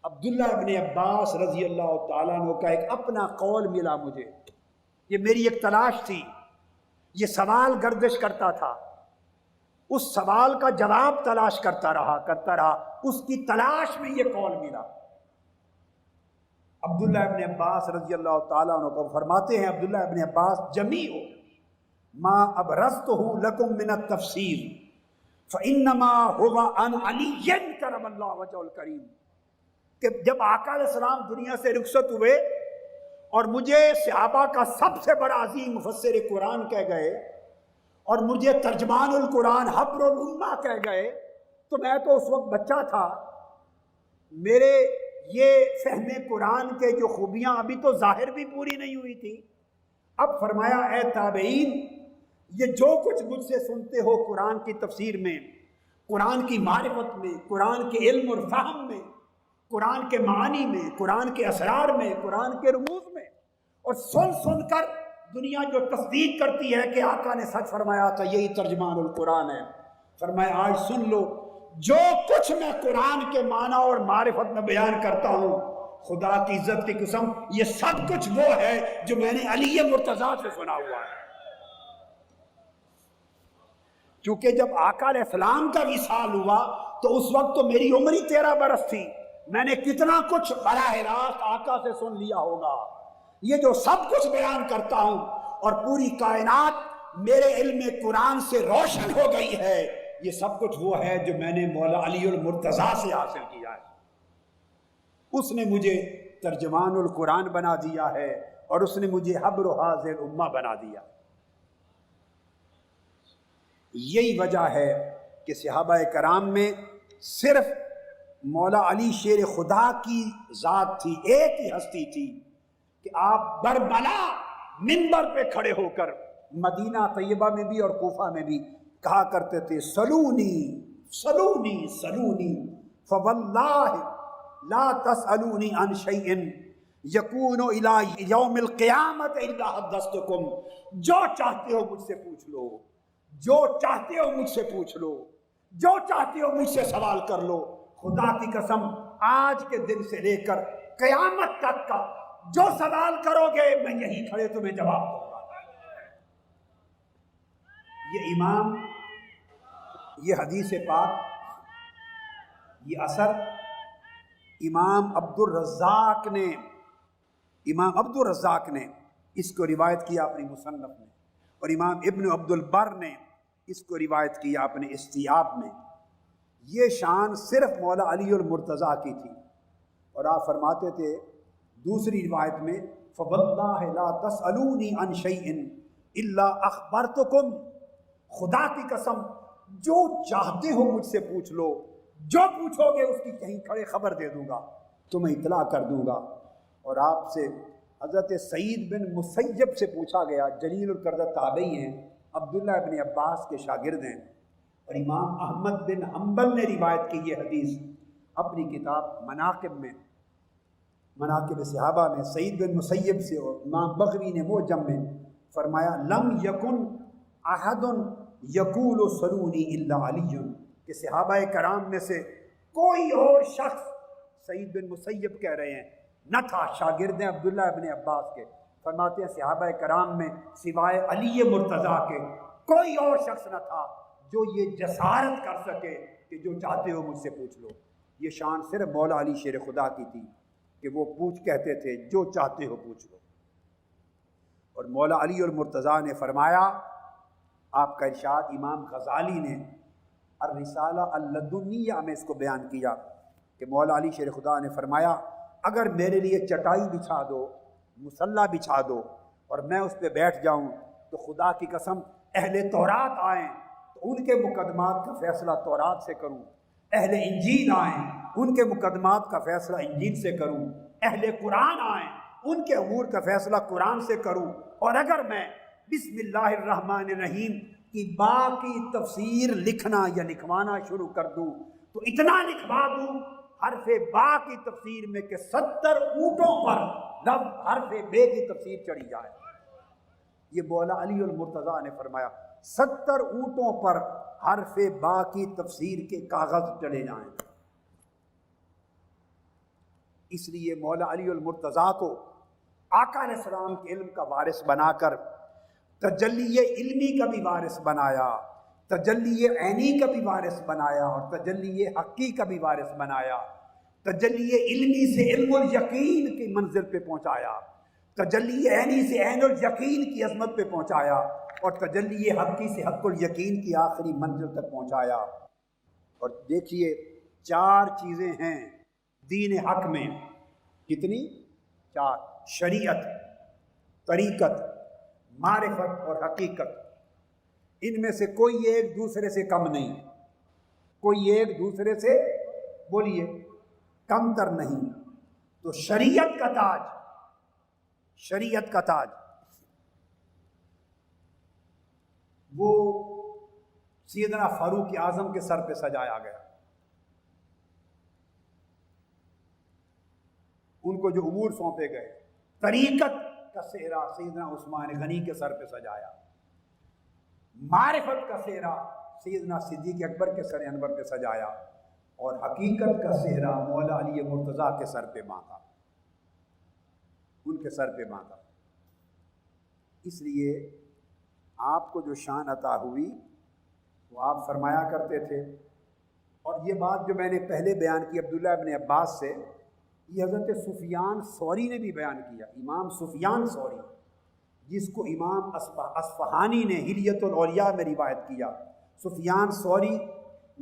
عبداللہ ابن عباس رضی اللہ تعالیٰ عنہ کا ایک اپنا قول ملا مجھے، یہ میری ایک تلاش تھی، یہ سوال گردش کرتا تھا، اس سوال کا جواب تلاش کرتا رہا، اس کی تلاش میں یہ قول ملا۔ عبداللہ ابن عباس رضی اللہ تعالیٰ عنہ کو فرماتے ہیں، عبداللہ ابن عباس جمیع ما ابرزتہ لکم من التفسیر فانما هو عن علی کرم اللہ وجہہ الکریم، کہ جب آقا علیہ السلام دنیا سے رخصت ہوئے اور مجھے صحابہ کا سب سے بڑا عظیم مفسر قرآن کہہ گئے اور مجھے ترجمان القرآن حبر الامہ کہہ گئے، تو میں تو اس وقت بچہ تھا، میرے یہ فہم قرآن کے جو خوبیاں ابھی تو ظاہر بھی پوری نہیں ہوئی تھی۔ اب فرمایا اے تابعین، یہ جو کچھ مجھ سے سنتے ہو قرآن کی تفسیر میں، قرآن کی معرفت میں، قرآن کے علم اور فہم میں، قرآن کے معانی میں، قرآن کے اسرار میں، قرآن کے رموز میں، اور سن کر دنیا جو تصدیق کرتی ہے کہ آقا نے سچ فرمایا تھا، یہی ترجمان القرآن ہے۔ فرمایا آج سن لو، جو کچھ میں قرآن کے معنی اور معرفت میں بیان کرتا ہوں، خدا کی عزت کی قسم یہ سب کچھ وہ ہے جو میں نے علی مرتضیٰ سے سنا ہوا ہے۔ چونکہ جب آقا علیہ السلام کا وصال ہوا تو اس وقت تو میری عمر ہی 13 برس تھی، میں نے کتنا کچھ براہ راست آقا سے سن لیا ہوگا۔ یہ جو سب کچھ بیان کرتا ہوں اور پوری کائنات میرے علم قرآن سے روشن ہو گئی ہے، یہ سب کچھ وہ ہے جو میں نے مولا علی المرتضیٰ سے حاصل کیا ہے. اس نے مجھے ترجمان القرآن بنا دیا ہے اور اس نے مجھے حبر و حاضر امہ بنا دیا. یہی وجہ ہے کہ صحابہ کرام میں صرف مولا علی شیر خدا کی ذات تھی، ایک ہی ہستی تھی کہ آپ بربلا منبر پہ کھڑے ہو کر مدینہ طیبہ میں بھی اور کوفہ میں بھی کہا کرتے تھے سلونی سلونی سلونی فواللہ لا تسألونی عن شیء یکون الی یوم القیامت الا حدثتکم. جو چاہتے ہو مجھ سے پوچھ لو، جو چاہتے ہو مجھ سے پوچھ لو، جو چاہتے ہو مجھ سے سوال کر لو. خدا کی قسم آج کے دن سے لے کر قیامت تک کا جو سوال کرو گے میں یہیں کھڑے تمہیں جواب دوں گا. یہ امام، یہ حدیث پاک، یہ اثر امام عبد الرزاق نے اس کو روایت کیا اپنی مصنف میں، اور امام ابن عبد البر نے اس کو روایت کیا اپنے استیاب میں. یہ شان صرف مولا علی المرتضیٰ کی تھی. اور آپ فرماتے تھے دوسری روایت میں فواللہ لا تسألونی عن شیء الا اخبرتکم، خدا کی قسم جو چاہتے ہو مجھ سے پوچھ لو، جو پوچھو گے اس کی کہیں کھڑے خبر دے دوں گا، تمہیں اطلاع کر دوں گا. اور آپ سے حضرت سعید بن مسیب سے پوچھا گیا، جلیل القدر تابعی ہیں، عبداللہ ابن عباس کے شاگرد ہیں، اور امام احمد بن حنبل نے روایت کی یہ حدیث اپنی کتاب مناقب میں، مناقب صحابہ میں سعید بن مسیب سے. اور امام بغوی نے معجم میں فرمایا لم یکن احد یقول سلونی الا علی، کہ صحابہ کرام میں سے کوئی اور شخص، سعید بن مسیب کہہ رہے ہیں، نہ تھا، شاگرد ہیں عبداللہ ابن عباس کے، فرماتے ہیں صحابہ کرام میں سوائے علی مرتضیٰ کے کوئی اور شخص نہ تھا جو یہ جسارت کر سکے کہ جو چاہتے ہو مجھ سے پوچھ لو. یہ شان صرف مولا علی شیر خدا کی تھی کہ وہ کہتے تھے جو چاہتے ہو پوچھ لو. اور مولا علی المرتضیٰ نے فرمایا، آپ کا ارشاد امام غزالی نے الرسالہ اللدنیہ میں اس کو بیان کیا کہ مولا علی شیر خدا نے فرمایا اگر میرے لیے چٹائی بچھا دو، مصلی بچھا دو اور میں اس پہ بیٹھ جاؤں تو خدا کی قسم اہل تورات آئیں تو ان کے مقدمات کا فیصلہ تورات سے کروں، اہل انجیل آئیں ان کے مقدمات کا فیصلہ انجیل سے کروں، اہل قرآن آئیں ان کے امور کا فیصلہ قرآن سے کروں. اور اگر میں بسم اللہ الرحمن الرحیم کی با کی تفسیر لکھنا یا لکھوانا شروع کر دوں تو اتنا لکھوا دوں حرف با کی تفسیر میں کہ 70 اونٹوں پر لفظ حرف بے کی تفسیر چڑھی جائے. یہ مولا علی المرتضیٰ نے فرمایا 70 اونٹوں پر حرف با کی تفسیر کے کاغذ چڑھے جائیں. اس لیے مولا علی المرتضیٰ کو آقا علیہ السلام کے علم کا وارث بنا کر تجلی علمی کا بھی وارث بنایا، تجلی عینی کا بھی وارث بنایا اور تجلی حقی کا بھی وارث بنایا. تجلی علمی سے علم الیقین کی منزل پہ پہنچایا، تجلی عینی سے عین الیقین کی عظمت پہ پہنچایا اور تجلی حقی سے حق الیقین کی آخری منزل تک پہنچایا. اور دیکھیے 4 چیزیں ہیں دین حق میں، کتنی؟ 4: شریعت، طریقت، معرفت اور حقیقت. ان میں سے کوئی ایک دوسرے سے کم نہیں، کوئی ایک دوسرے سے بولیے کم تر نہیں. تو شریعت کا تاج، شریعت کا تاج وہ سیدنا فاروق اعظم کے سر پہ سجایا گیا. ان کو جو امور سونپے گئے، طریقت کا سہرا سیدنا عثمان غنی کے سر پہ سجایا، معرفت کا سہرا سیدنا صدیق اکبر کے سر انور پہ سجایا اور حقیقت کا سہرا مولا علی مرتضیٰ کے سر پہ باندھا، ان کے سر پہ باندھا. اس لیے آپ کو جو شان عطا ہوئی وہ آپ فرمایا کرتے تھے. اور یہ بات جو میں نے پہلے بیان کی عبداللہ ابن عباس سے، یہ حضرت سفیان ثوری نے بھی بیان کیا. امام سفیان ثوری جس کو امام اصفہانی نے حلیۃ الاولیاء میں روایت کیا، سفیان ثوری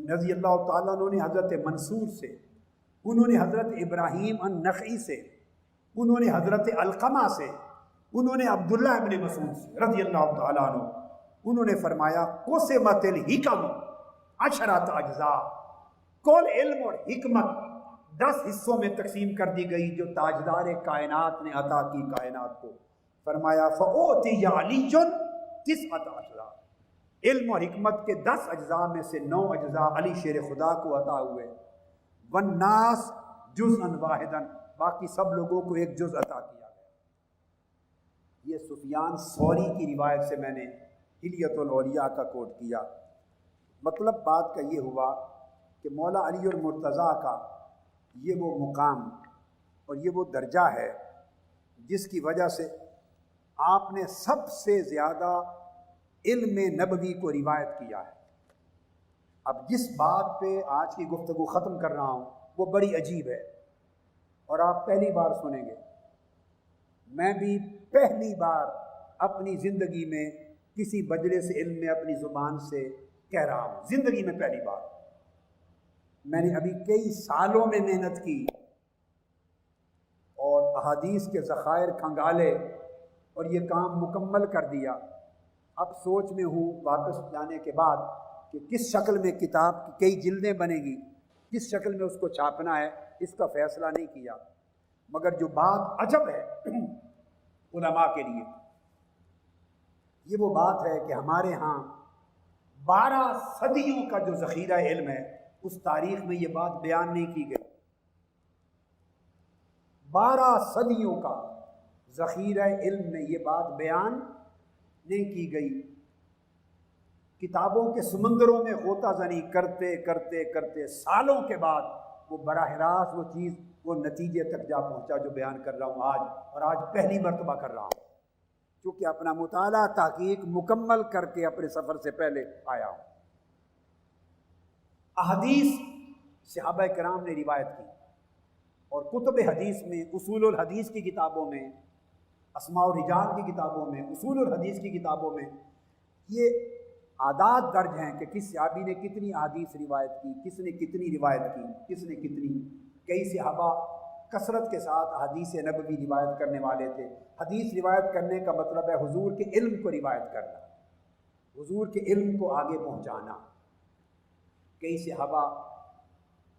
رضی اللہ تعالیٰ عنہ نے حضرت منصور سے، انہوں نے حضرت ابراہیم النخعی سے، انہوں نے حضرت علقمہ سے، انہوں نے عبداللہ ابن مسعود سے رضی اللہ تعالیٰ عنہ، انہوں نے فرمایا قسمت الحکم عشرۃ اجزاء، کل علم اور حکمت 10 حصوں میں تقسیم کر دی گئی جو تاجدار کائنات نے عطا کی کائنات کو۔ فرمایا فأوتی علی 9 اجزاء، علم اور حکمت کے 10 اجزاء میں سے 9 اجزاء علی شیر خدا کو عطا ہوئے، والناس جزءا واحدا، باقی سب لوگوں کو ایک جز عطا کیا گیا۔ یہ سفیان ثوری کی روایت سے میں نے حلیۃ الاولیاء کا کوٹ کیا۔ مطلب بات کا یہ ہوا کہ مولا علی المرتضیٰ کا یہ وہ مقام اور یہ وہ درجہ ہے جس کی وجہ سے آپ نے سب سے زیادہ علم نبوی کو روایت کیا ہے۔ اب جس بات پہ آج کی گفتگو ختم کر رہا ہوں وہ بڑی عجیب ہے اور آپ پہلی بار سنیں گے، میں بھی پہلی بار اپنی زندگی میں کسی مجلس علم میں اپنی زبان سے کہہ رہا ہوں، زندگی میں پہلی بار۔ میں نے ابھی کئی سالوں میں محنت کی اور احادیث کے ذخائر کھنگالے اور یہ کام مکمل کر دیا۔ اب سوچ میں ہوں واپس جانے کے بعد کہ کس شکل میں کتاب کی کئی جلدیں بنے گی، کس شکل میں اس کو چھاپنا ہے، اس کا فیصلہ نہیں کیا۔ مگر جو بات عجب ہے علماء کے لیے، یہ وہ بات ہے کہ ہمارے ہاں 12 صدیوں کا جو ذخیرہ علم ہے اس تاریخ میں یہ بات بیان نہیں کی گئی۔ 12 صدیوں کا ذخیرہ علم میں یہ بات بیان نہیں کی گئی۔ کتابوں کے سمندروں میں غوطہ زنی کرتے کرتے کرتے سالوں کے بعد وہ براہ راست وہ چیز وہ نتیجے تک جا پہنچا جو بیان کر رہا ہوں آج، اور آج پہلی مرتبہ کر رہا ہوں کیونکہ اپنا مطالعہ تحقیق مکمل کر کے اپنے سفر سے پہلے آیا ہوں۔ احادیث صحابہ کرام نے روایت کی اور کتب حدیث میں، اصول الحدیث کی کتابوں میں، اسماء الرجال کی کتابوں میں، اصول الحدیث کی کتابوں میں یہ اعداد درج ہیں کہ کس صحابی نے کتنی احادیث روایت کی، کس نے کتنی روایت کی، کس نے کتنی۔ کئی صحابہ کثرت کے ساتھ حدیث نبوی روایت کرنے والے تھے۔ حدیث روایت کرنے کا مطلب ہے حضور کے علم کو روایت کرنا، حضور کے علم کو آگے پہنچانا۔ کئی صحابہ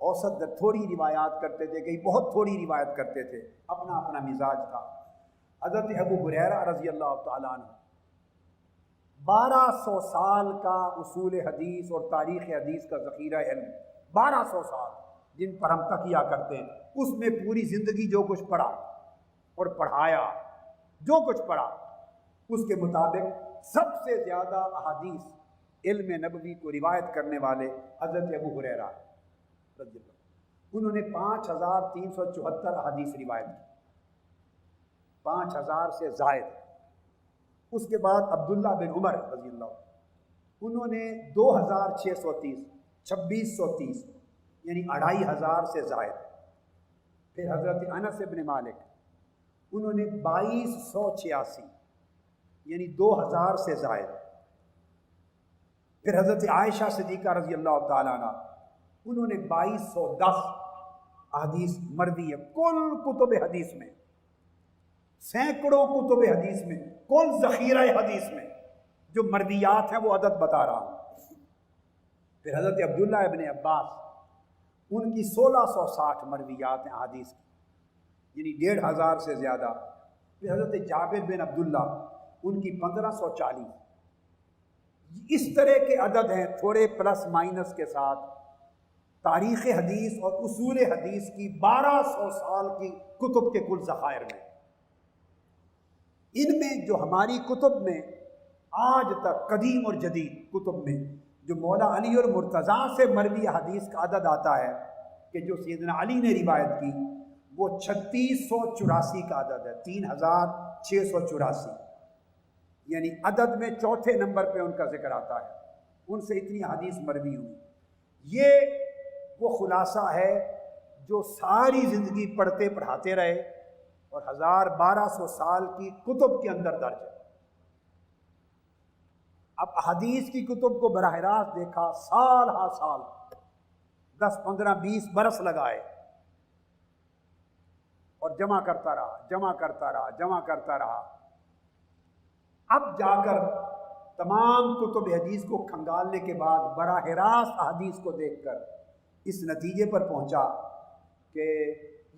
اوسط تھوڑی روایات کرتے تھے، کئی بہت تھوڑی روایت کرتے تھے، اپنا اپنا مزاج تھا۔ حضرت ابو ہریرہ رضی اللہ تعالیٰ عنہ 1200 سال کا اصول حدیث اور تاریخ حدیث کا ذخیرہ علم، 1200 سال جن پر ہم تکیہ کرتے ہیں، اس میں پوری زندگی جو کچھ پڑھا اور پڑھایا، جو کچھ پڑھا اس کے مطابق سب سے زیادہ احادیث علم نبوی کو روایت کرنے والے حضرت ابو ہریرہ رضی اللہ عنہ۔ انہوں نے 5374 احادیث روایت کی، 5000 سے زائد۔ اس کے بعد عبداللہ بن عمر رضی اللہ عنہ، انہوں نے 2630، 2630 یعنی 2500 سے زائد۔ پھر حضرت انس بن مالک، انہوں نے 2286 یعنی 2000 سے زائد۔ پھر حضرت عائشہ صدیقہ رضی اللہ تعالیٰ عنہ، انہوں نے 2210 احادیث مروی ہے کل کتب حدیث میں، سینکڑوں کتب حدیث میں، کل ذخیرہ حدیث میں جو مرویات ہیں وہ عدد بتا رہا ہوں۔ پھر حضرت عبداللہ ابن عباس، ان کی 1660 مرویات ہیں احادیث کی یعنی 1500 سے زیادہ۔ پھر حضرت جابر بن عبداللہ، ان کی 1540۔ اس طرح کے عدد ہیں تھوڑے پلس مائنس کے ساتھ تاریخ حدیث اور اصول حدیث کی 1200 سال کی کتب کے کل ذخائر میں۔ ان میں جو ہماری کتب میں آج تک قدیم اور جدید کتب میں جو مولا علی اور مرتضیٰ سے مروی حدیث کا عدد آتا ہے کہ جو سیدنا علی نے روایت کی، وہ 3684 کا عدد ہے، 3684 یعنی عدد میں چوتھے نمبر پہ ان کا ذکر آتا ہے۔ ان سے اتنی حدیث مروی ہوئی۔ یہ وہ خلاصہ ہے جو ساری زندگی پڑھتے پڑھاتے رہے اور 1200 سال کی کتب کے اندر درج ہے۔ اب حدیث کی کتب کو براہ راست دیکھا، سال ہا سال 10 15 20 برس لگائے اور جمع کرتا رہا. اب جا کر تمام کتب حدیث کو کھنگالنے کے بعد براہ راست حدیث کو دیکھ کر اس نتیجے پر پہنچا کہ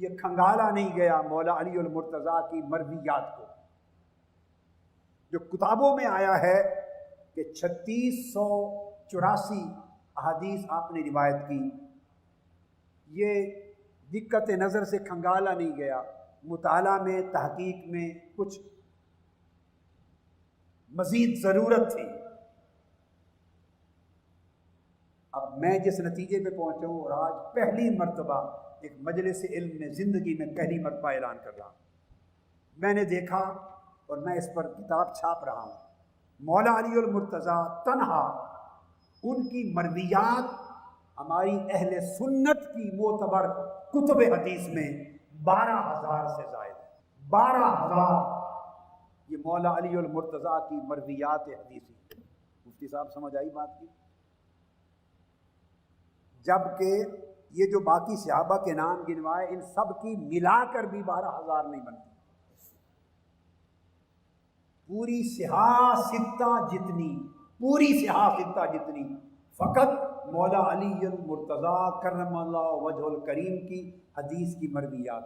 یہ کھنگالا نہیں گیا مولا علی المرتضیٰ کی مرویات کو. جو کتابوں میں آیا ہے کہ 3684 احادیث آپ نے روایت کی، یہ دقت نظر سے کھنگالا نہیں گیا، مطالعہ میں تحقیق میں کچھ مزید ضرورت تھی. اب میں جس نتیجے پہ پہنچا ہوں اور آج پہلی مرتبہ ایک مجلس علم میں زندگی میں پہلی مرتبہ اعلان کر رہا ہوں، میں نے دیکھا اور میں اس پر کتاب چھاپ رہا ہوں. مولا علی المرتضیٰ تنہا ان کی مرویات ہماری اہل سنت کی معتبر کتب حدیث میں 12,000 سے زائد ہے. 12,000 یہ مولا علی المرتضیٰ کی مرویات حدیثی. مفتی صاحب سمجھ آئی بات کی؟ جبکہ یہ جو باقی صحابہ کے نام گنوائے ان سب کی ملا کر بھی 12,000 نہیں بنتی. پوری صحاح ستہ جتنی فقط مولا علی المرتضیٰ کرم اللہ وجہ الکریم کی حدیث کی مرویات.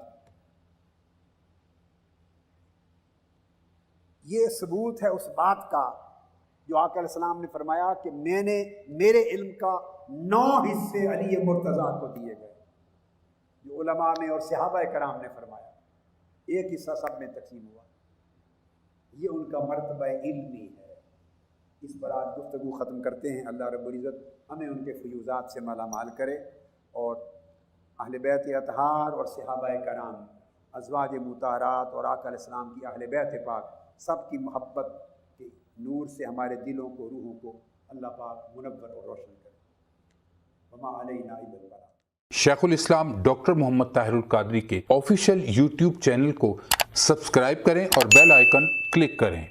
یہ ثبوت ہے اس بات کا جو آقا علیہ السلام نے فرمایا کہ میرے علم کا 9 حصے علی مرتضیٰ کو دیے گئے، جو علماء میں اور صحابہ کرام نے فرمایا. ایک حصہ سب میں تقسیم ہوا. یہ ان کا مرتبہ علمی ہے. اس پر آج گفتگو ختم کرتے ہیں. اللہ رب العزت ہمیں ان کے فیوزات سے مالا مال کرے اور اہل بیت اطہار اور صحابہ کرام، ازواج مطہرات اور آقا علیہ السلام کی اہل بیت پاک سب کی محبت کے نور سے ہمارے دلوں کو، روحوں کو اللہ پاک منور اور روشن کرے. وما علینا الا البلاغ. شیخ الاسلام ڈاکٹر محمد طاہر القادری کے آفیشیل یوٹیوب چینل کو سبسکرائب کریں اور بیل آئیکن کلک کریں.